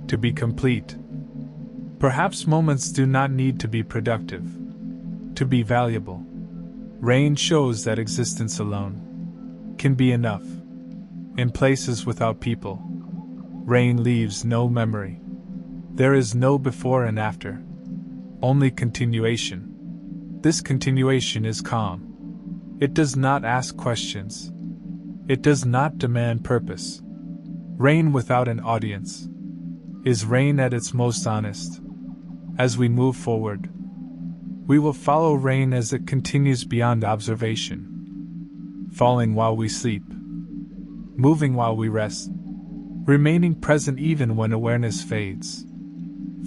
A: to be complete, perhaps moments do not need to be productive to be valuable. Rain shows that existence alone can be enough. In places without people, rain leaves no memory. There is no before and after, only continuation. This continuation is calm. It does not ask questions. It does not demand purpose. Rain without an audience is rain at its most honest. As we move forward, we will follow rain as it continues beyond observation, falling while we sleep, moving while we rest, remaining present even when awareness fades.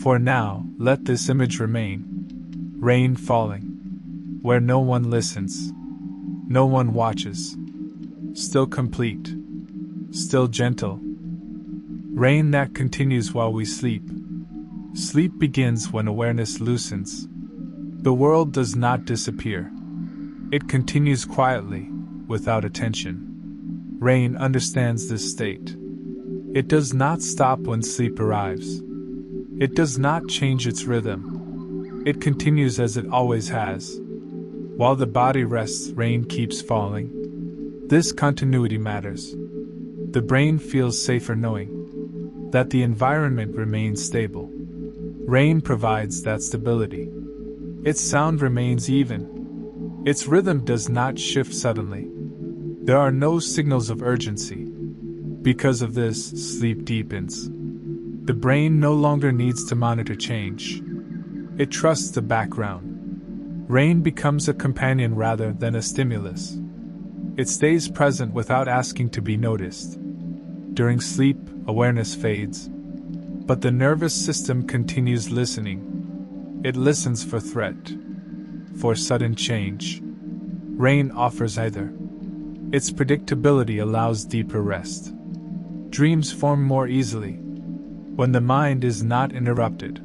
A: For now, let this image remain. Rain falling, where no one listens, no one watches, still complete, still gentle. Rain that continues while we sleep. Sleep begins when awareness loosens. The world does not disappear. It continues quietly, without attention. Rain understands this state. It does not stop when sleep arrives. It does not change its rhythm. It continues as it always has. While the body rests, rain keeps falling. This continuity matters. The brain feels safer knowing that the environment remains stable. Rain provides that stability. Its sound remains even. Its rhythm does not shift suddenly. There are no signals of urgency. Because of this, sleep deepens. The brain no longer needs to monitor change. It trusts the background. Rain becomes a companion rather than a stimulus. It stays present without asking to be noticed. During sleep, awareness fades, but the nervous system continues listening. It listens for threat, for sudden change. Rain offers either. Its predictability allows deeper rest. Dreams form more easily when the mind is not interrupted.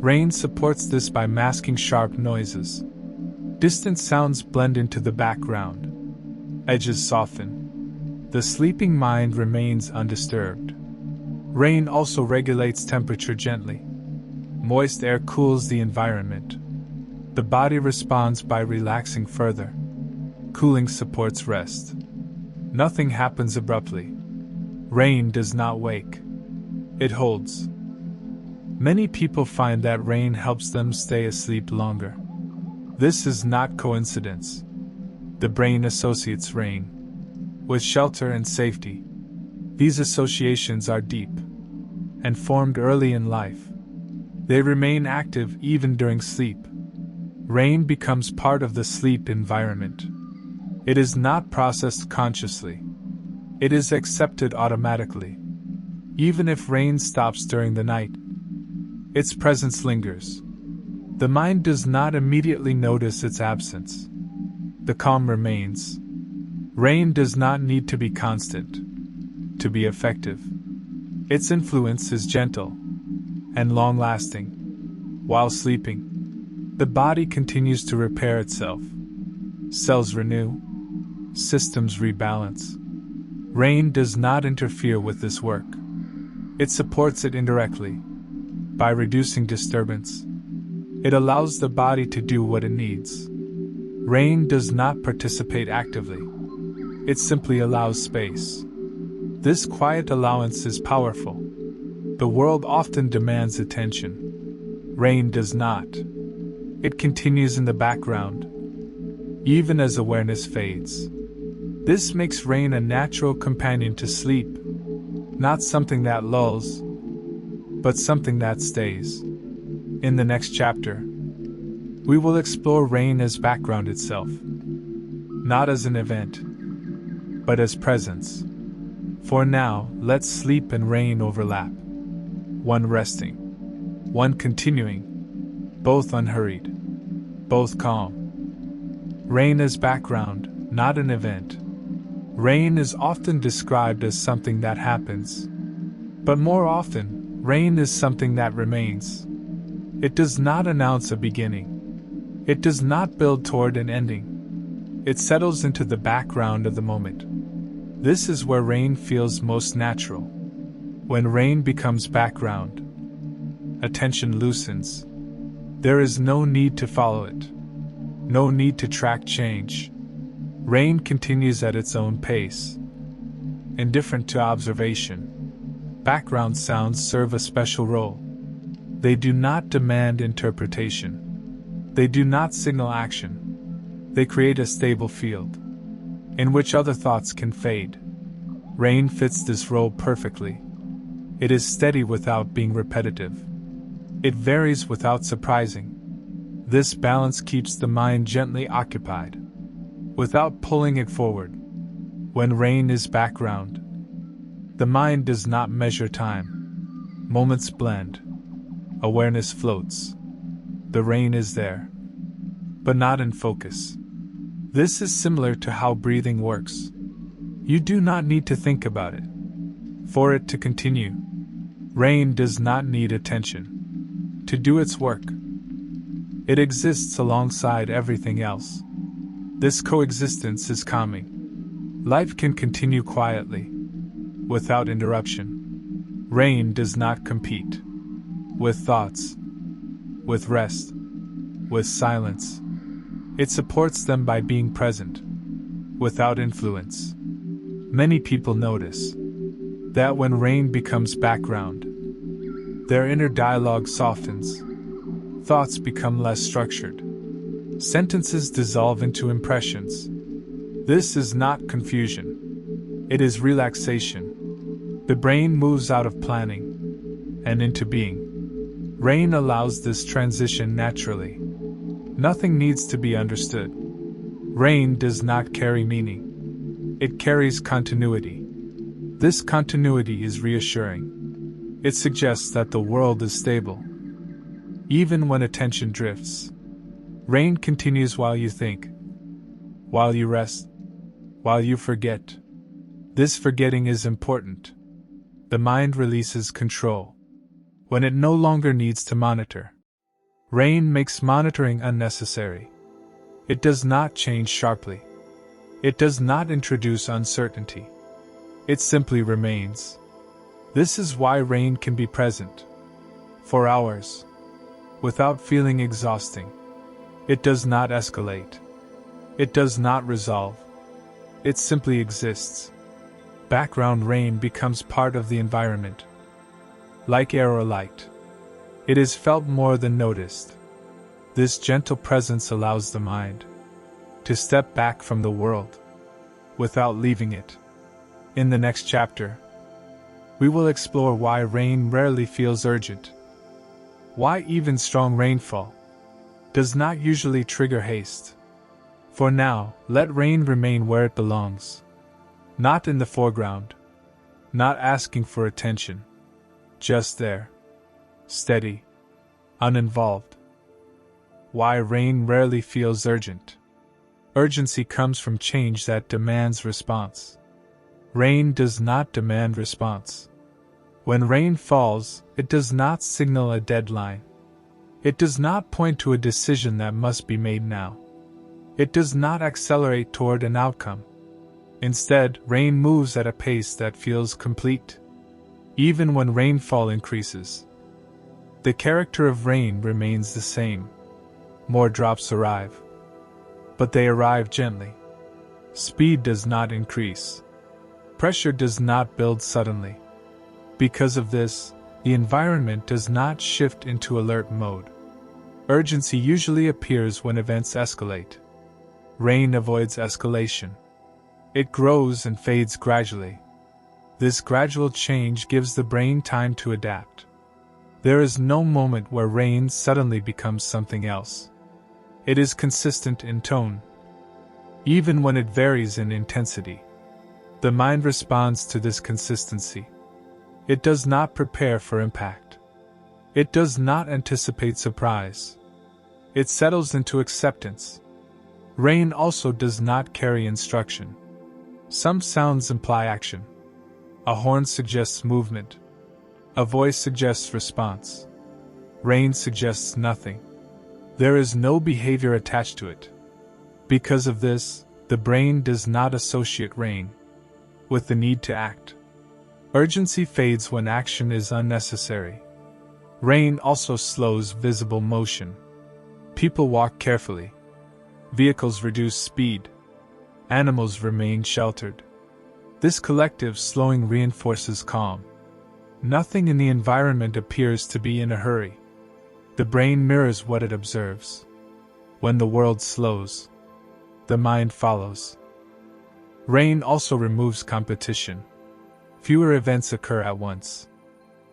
A: Rain supports this by masking sharp noises. Distant sounds blend into the background. Edges soften. The sleeping mind remains undisturbed. Rain also regulates temperature gently. Moist air cools the environment. The body responds by relaxing further. Cooling supports rest. Nothing happens abruptly. Rain does not wake. It holds. Many people find that rain helps them stay asleep longer. This is not coincidence. The brain associates rain with shelter and safety. These associations are deep and formed early in life. They remain active even during sleep. Rain becomes part of the sleep environment. It is not processed consciously. It is accepted automatically. Even if rain stops during the night, its presence lingers. The mind does not immediately notice its absence. The calm remains. Rain does not need to be constant to be effective. Its influence is gentle and long-lasting. While sleeping, the body continues to repair itself. Cells renew, systems rebalance. Rain does not interfere with this work. It supports it indirectly. By reducing disturbance, it allows the body to do what it needs. Rain does not participate actively. It simply allows space. This quiet allowance is powerful. The world often demands attention. Rain does not. It continues in the background, even as awareness fades. This makes rain a natural companion to sleep, not something that lulls, but something that stays. In the next chapter, we will explore rain as background itself, not as an event, but as presence. For now, let's sleep and rain overlap. One resting, one continuing, both unhurried, both calm. Rain as background, not an event. Rain is often described as something that happens, but more often, rain is something that remains. It does not announce a beginning. It does not build toward an ending. It settles into the background of the moment. This is where rain feels most natural. When rain becomes background, attention loosens. There is no need to follow it. No need to track change. Rain continues at its own pace. Indifferent to observation. Background sounds serve a special role. They do not demand interpretation. They do not signal action. They create a stable field in which other thoughts can fade. Rain fits this role perfectly. It is steady without being repetitive. It varies without surprising. This balance keeps the mind gently occupied, without pulling it forward. When rain is background, the mind does not measure time. Moments blend. Awareness floats. The rain is there, but not in focus. This is similar to how breathing works. You do not need to think about it for it to continue. Rain does not need attention to do its work. It exists alongside everything else. This coexistence is calming. Life can continue quietly, without interruption. Rain does not compete with thoughts, with rest, with silence. It supports them by being present, without influence. Many people notice that when rain becomes background, their inner dialogue softens. Thoughts become less structured. Sentences dissolve into impressions. This is not confusion. It is relaxation. The brain moves out of planning and into being. Rain allows this transition naturally. Nothing needs to be understood. Rain does not carry meaning. It carries continuity. This continuity is reassuring. It suggests that the world is stable, even when attention drifts. Rain continues while you think, while you rest, while you forget. This forgetting is important. The mind releases control when it no longer needs to monitor. Rain makes monitoring unnecessary. It does not change sharply. It does not introduce uncertainty. It simply remains. This is why rain can be present for hours without feeling exhausting. It does not escalate. It does not resolve. It simply exists. Background rain becomes part of the environment. like air or light. It is felt more than noticed. This gentle presence allows the mind to step back from the world without leaving it. In the next chapter, we will explore why rain rarely feels urgent, why even strong rainfall does not usually trigger haste. For now, let rain remain where it belongs, not in the foreground, not asking for attention, just there, steady, uninvolved. Why rain rarely feels urgent. Urgency comes from change that demands response. Rain does not demand response. When rain falls, it does not signal a deadline. It does not point to a decision that must be made now. It does not accelerate toward an outcome. Instead, rain moves at a pace that feels complete. Even when rainfall increases, the character of rain remains the same. More drops arrive, but they arrive gently. Speed does not increase. Pressure does not build suddenly. Because of this, the environment does not shift into alert mode. Urgency usually appears when events escalate. Rain avoids escalation. It grows and fades gradually. This gradual change gives the brain time to adapt. There is no moment where rain suddenly becomes something else. It is consistent in tone, even when it varies in intensity. The mind responds to this consistency. It does not prepare for impact. It does not anticipate surprise. It settles into acceptance. Rain also does not carry instruction. Some sounds imply action. A horn suggests movement. A voice suggests response. Rain suggests nothing. There is no behavior attached to it. Because of this, the brain does not associate rain with the need to act. Urgency fades when action is unnecessary. Rain also slows visible motion. People walk carefully. Vehicles reduce speed. Animals remain sheltered. This collective slowing reinforces calm. Nothing in the environment appears to be in a hurry. The brain mirrors what it observes. When the world slows, the mind follows. Rain also removes competition. Fewer events occur at once.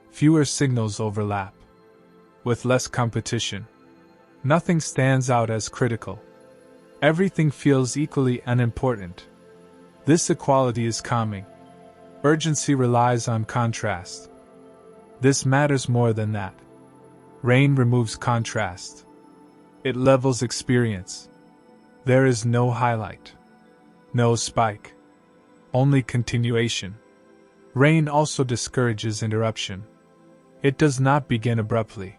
A: Fewer signals overlap. With less competition, nothing stands out as critical. Everything feels equally unimportant. This equality is calming. Urgency relies on contrast. This matters more than that. Rain removes contrast. It levels experience. There is no highlight. No spike. Only continuation. Rain also discourages interruption. It does not begin abruptly.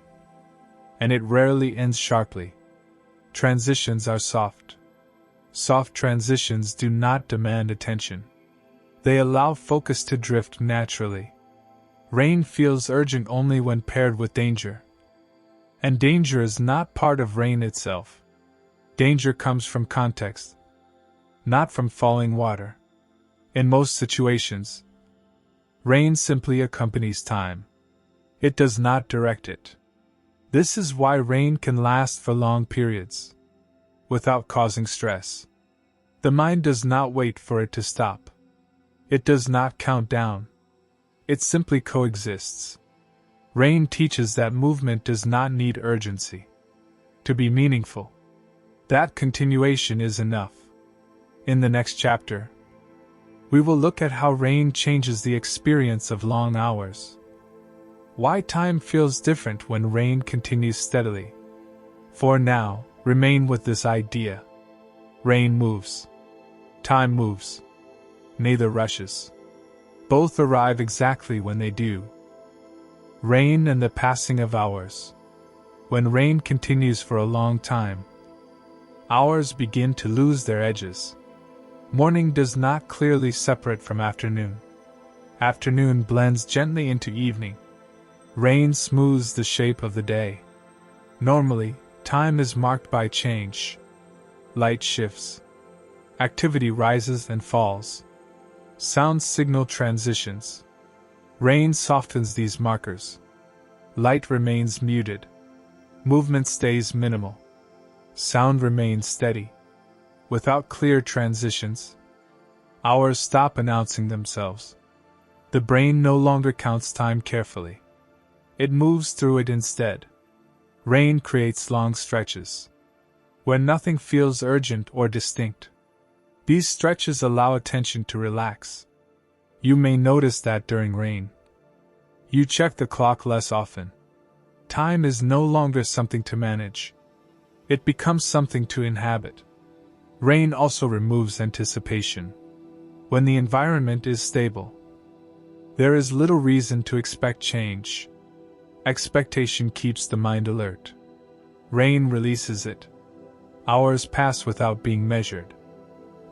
A: And it rarely ends sharply. Transitions are soft. Soft transitions do not demand attention. They allow focus to drift naturally. Rain feels urgent only when paired with danger. And danger is not part of rain itself. Danger comes from context, not from falling water. In most situations, rain simply accompanies time. It does not direct it. This is why rain can last for long periods, without causing stress. The mind does not wait for it to stop. It does not count down. It simply coexists. Rain teaches that movement does not need urgency to be meaningful. That continuation is enough. In the next chapter, we will look at how rain changes the experience of long hours. Why time feels different when rain continues steadily. For now, remain with this idea. Rain moves. Time moves. Neither rushes. Both arrive exactly when they do. Rain and the passing of hours. When rain continues for a long time, hours begin to lose their edges. Morning does not clearly separate from afternoon. Afternoon blends gently into evening. Rain smooths the shape of the day. Normally, time is marked by change. Light shifts. Activity rises and falls. Sounds signal transitions. Rain softens these markers. Light remains muted. Movement stays minimal. Sound remains steady. Without clear transitions, hours stop announcing themselves. The brain no longer counts time carefully. It moves through it instead. Rain creates long stretches, when nothing feels urgent or distinct. These stretches allow attention to relax. You may notice that during rain, you check the clock less often. Time is no longer something to manage. It becomes something to inhabit. Rain also removes anticipation. When the environment is stable, there is little reason to expect change. Expectation keeps the mind alert. Rain releases it. Hours pass without being measured.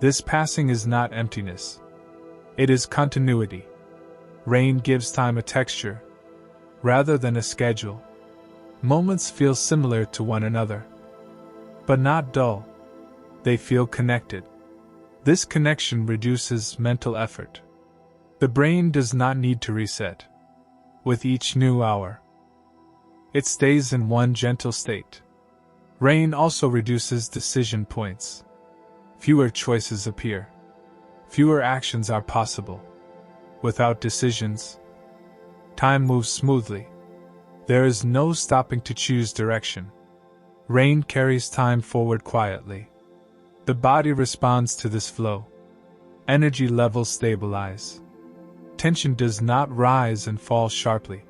A: This passing is not emptiness. It is continuity. Rain gives time a texture, rather than a schedule. Moments feel similar to one another, but not dull. They feel connected. This connection reduces mental effort. The brain does not need to reset with each new hour. It stays in one gentle state. Rain also reduces decision points. Fewer choices appear. Fewer actions are possible. Without decisions, time moves smoothly. There is no stopping to choose direction. Rain carries time forward quietly. The body responds to this flow. Energy levels stabilize. Tension does not rise and fall sharply.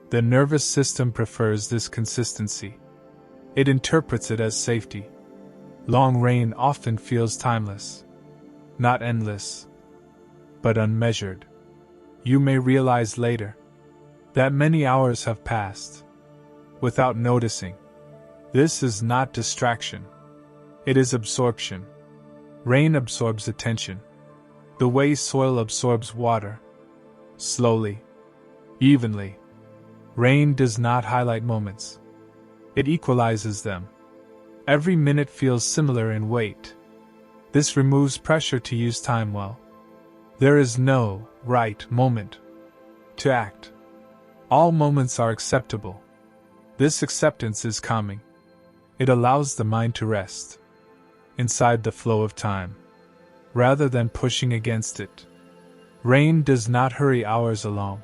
A: The nervous system prefers this consistency. It interprets it as safety. Long rain often feels timeless. Not endless, but unmeasured. You may realize later that many hours have passed without noticing. This is not distraction. It is absorption. Rain absorbs attention, the way soil absorbs water. Slowly, evenly. Rain does not highlight moments. It equalizes them. Every minute feels similar in weight. This removes pressure to use time well. There is no right moment to act. All moments are acceptable. This acceptance is calming. It allows the mind to rest inside the flow of time, rather than pushing against it. Rain does not hurry hours along.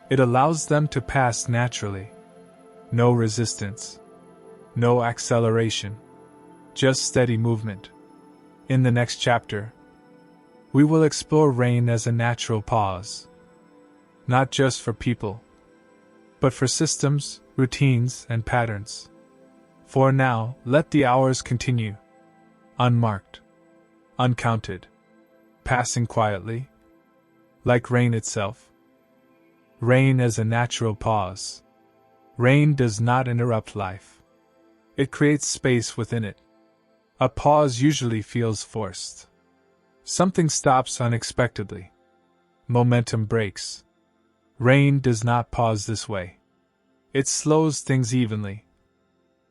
A: It allows them to pass naturally. No resistance. No acceleration. Just steady movement. In the next chapter, we will explore rain as a natural pause. Not just for people, but for systems, routines, and patterns. For now, let the hours continue. Unmarked. Uncounted. Passing quietly. Like rain itself. Rain as a natural pause. Rain does not interrupt life. It creates space within it. A pause usually feels forced. Something stops unexpectedly. Momentum breaks. Rain does not pause this way. It slows things evenly,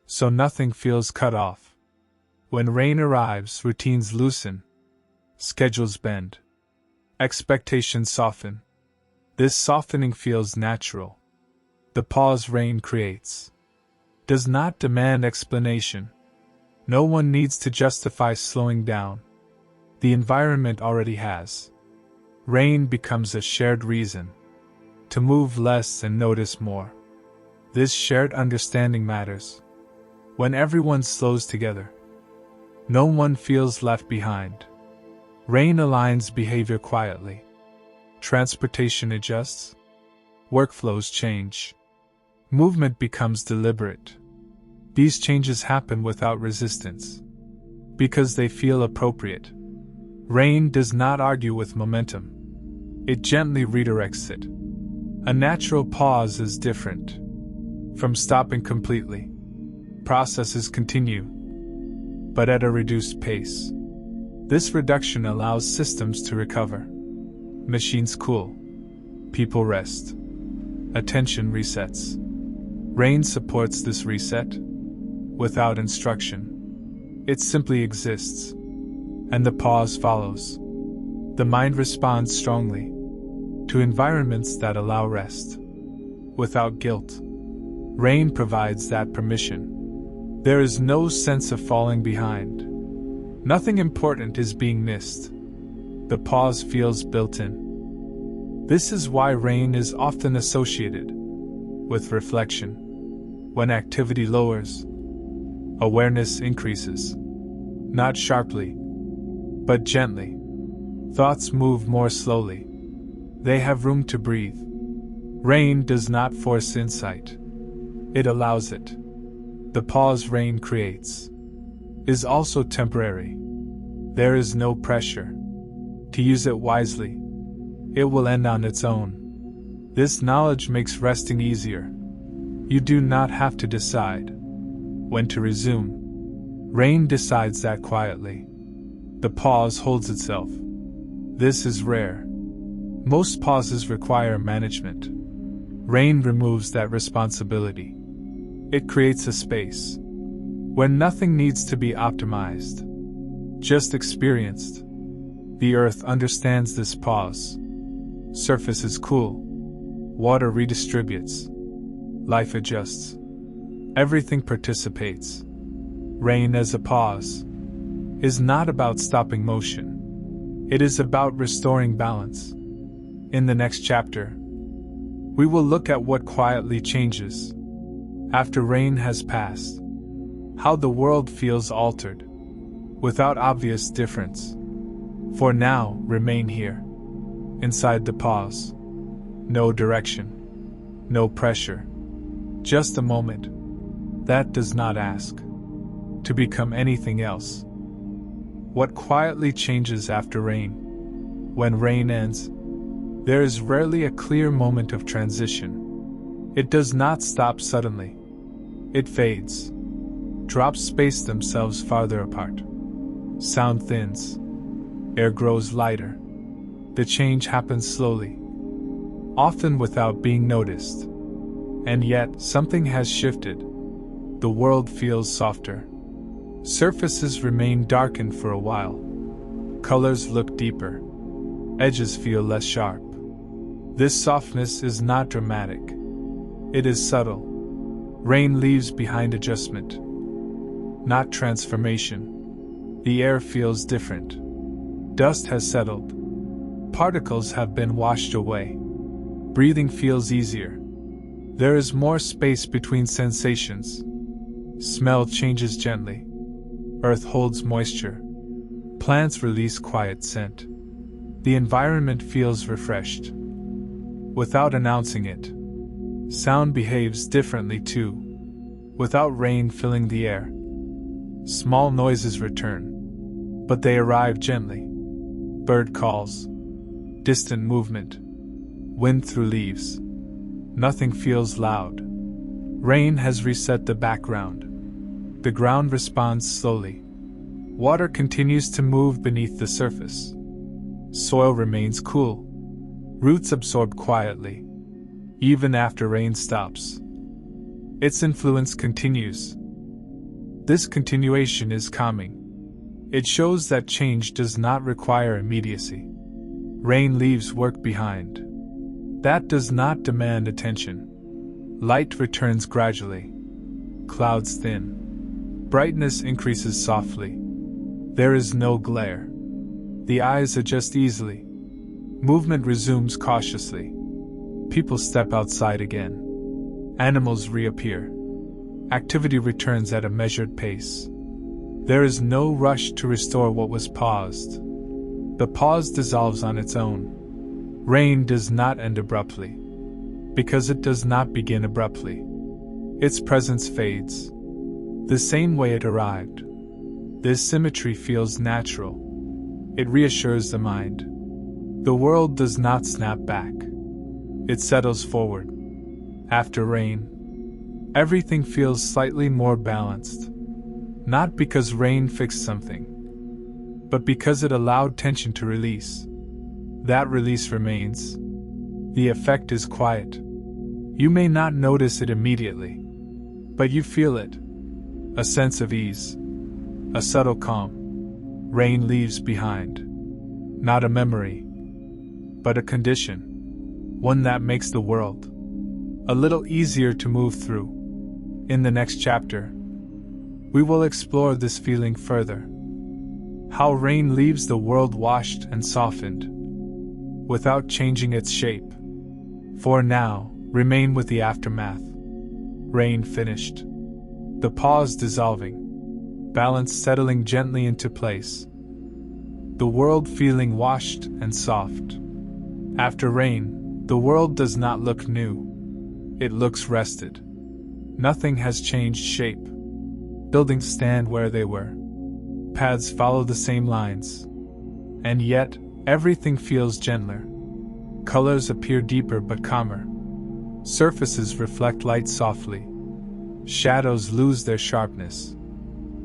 A: so nothing feels cut off. When rain arrives, routines loosen. Schedules bend. Expectations soften. This softening feels natural. The pause rain creates does not demand explanation. No one needs to justify slowing down. The environment already has. Rain becomes a shared reason to move less and notice more. This shared understanding matters. When everyone slows together, no one feels left behind. Rain aligns behavior quietly. Transportation adjusts. Workflows change. Movement becomes deliberate. These changes happen without resistance, because they feel appropriate. Rain does not argue with momentum. It gently redirects it. A natural pause is different from stopping completely. Processes continue, but at a reduced pace. This reduction allows systems to recover. Machines cool. People rest. Attention resets. Rain supports this reset without instruction. It simply exists, and the pause follows. The mind responds strongly to environments that allow rest without guilt. Rain provides that permission. There is no sense of falling behind. Nothing important is being missed. The pause feels built in. This is why rain is often associated with reflection. When activity lowers, awareness increases. Not sharply, but gently. Thoughts move more slowly. They have room to breathe. Rain does not force insight. It allows it. The pause rain creates is also temporary. There is no pressure to use it wisely. It will end on its own. This knowledge makes resting easier. You do not have to decide when to resume. Rain decides that quietly. The pause holds itself. This is rare. Most pauses require management. Rain removes that responsibility. It creates a space when nothing needs to be optimized, just experienced. The earth understands this pause. Surface is cool. Water redistributes. Life adjusts. Everything participates. Rain as a pause is not about stopping motion. It is about restoring balance. In the next chapter, we will look at what quietly changes after rain has passed, how the world feels altered, without obvious difference. For now, remain here, inside the pause. No direction, no pressure, just a moment that does not ask to become anything else. What quietly changes after rain? When rain ends, there is rarely a clear moment of transition. It does not stop suddenly. It fades. Drops space themselves farther apart. Sound thins. Air grows lighter. The change happens slowly, often without being noticed. And yet, something has shifted. The world feels softer. Surfaces remain darkened for a while. Colors look deeper. Edges feel less sharp. This softness is not dramatic. It is subtle. Rain leaves behind adjustment, not transformation. The air feels different. Dust has settled. Particles have been washed away. Breathing feels easier. There is more space between sensations. Smell changes gently. Earth holds moisture. Plants release quiet scent. The environment feels refreshed. Without announcing it, sound behaves differently too. Without rain filling the air, small noises return, but they arrive gently. Bird calls, distant movement, wind through leaves. Nothing feels loud. Rain has reset the background. The ground responds slowly. Water continues to move beneath the surface. Soil remains cool. Roots absorb quietly, even after rain stops. Its influence continues. This continuation is calming. It shows that change does not require immediacy. Rain leaves work behind. That does not demand attention. Light returns gradually. Clouds thin. Brightness increases softly. There is no glare. The eyes adjust easily. Movement resumes cautiously. People step outside again. Animals reappear. Activity returns at a measured pace. There is no rush to restore what was paused. The pause dissolves on its own. Rain does not end abruptly, because it does not begin abruptly. Its presence fades, the same way it arrived. This symmetry feels natural. It reassures the mind. The world does not snap back. It settles forward. After rain, everything feels slightly more balanced. Not because rain fixed something, but because it allowed tension to release. That release remains. The effect is quiet. You may not notice it immediately, but you feel it. A sense of ease. A subtle calm. Rain leaves behind not a memory, but a condition. one that makes the world a little easier to move through. In the next chapter, we will explore this feeling further. How rain leaves the world washed and softened, without changing its shape. For now, remain with the aftermath. Rain finished. The pause dissolving. Balance settling gently into place. The world feeling washed and soft. After rain, the world does not look new. It looks rested. Nothing has changed shape. Buildings stand where they were. Paths follow the same lines. And yet, everything feels gentler. Colors appear deeper but calmer. Surfaces reflect light softly. Shadows lose their sharpness.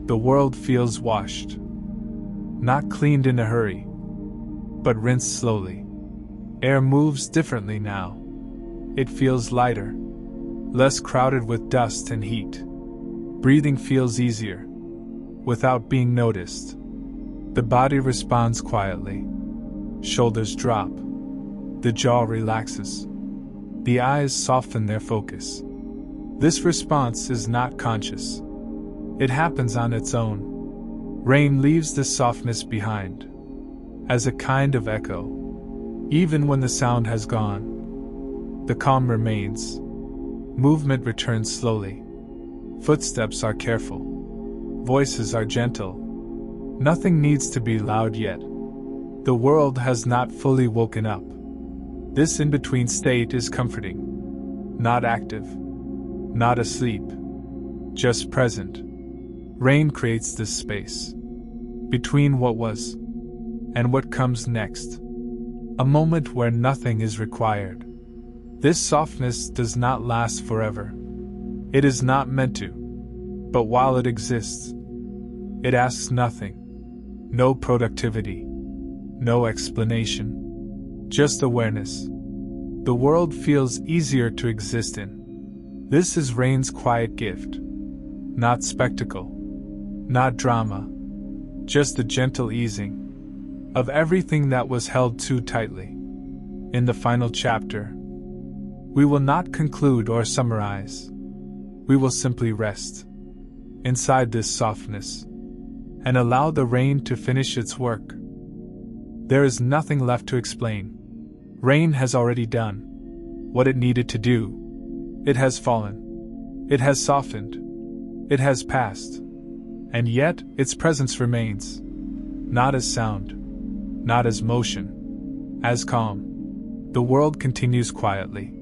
A: The world feels washed. Not cleaned in a hurry, but rinsed slowly. Air moves differently now. It feels lighter, less crowded with dust and heat. Breathing feels easier, without being noticed. The body responds quietly. Shoulders drop. The jaw relaxes. The eyes soften their focus. This response is not conscious. It happens on its own. Rain leaves this softness behind, as a kind of echo. Even when the sound has gone, the calm remains. Movement returns slowly. Footsteps are careful. Voices are gentle. Nothing needs to be loud yet. The world has not fully woken up. This in-between state is comforting. Not active. Not asleep. Just present. Rain creates this space. Between what was and what comes next. A moment where nothing is required. This softness does not last forever. It is not meant to. But while it exists, it asks nothing. No productivity. No explanation. Just awareness. The world feels easier to exist in. This is rain's quiet gift. Not spectacle. Not drama. Just a gentle easing of everything that was held too tightly. In the final chapter, we will not conclude or summarize. We will simply rest inside this softness and allow the rain to finish its work. There is nothing left to explain. Rain has already done what it needed to do. It has fallen. It has softened. It has passed. And yet, its presence remains. Not as sound. Not as motion. As calm. The world continues quietly.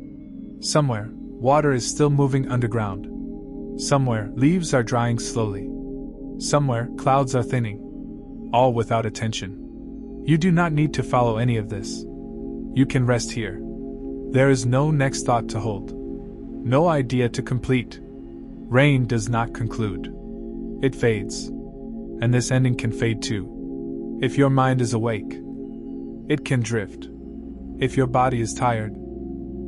A: Somewhere, water is still moving underground. Somewhere, leaves are drying slowly. Somewhere, clouds are thinning. All without attention. You do not need to follow any of this. You can rest here. There is no next thought to hold. No idea to complete. Rain does not conclude. It fades. And this ending can fade too. If your mind is awake, it can drift. If your body is tired,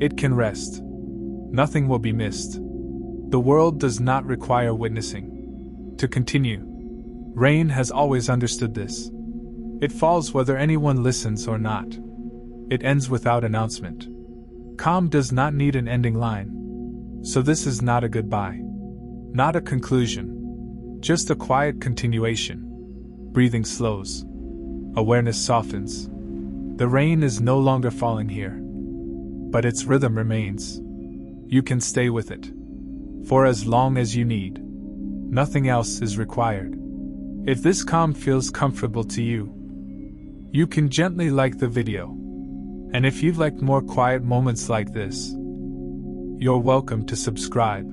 A: it can rest. Nothing will be missed. The world does not require witnessing to continue. Rain has always understood this. It falls whether anyone listens or not. It ends without announcement. Calm does not need an ending line. So this is not a goodbye. Not a conclusion. Just a quiet continuation. Breathing slows. Awareness softens. The rain is no longer falling here. But its rhythm remains. You can stay with it. For as long as you need. Nothing else is required. If this calm feels comfortable to you, you can gently like the video. And if you'd like more quiet moments like this, you're welcome to subscribe.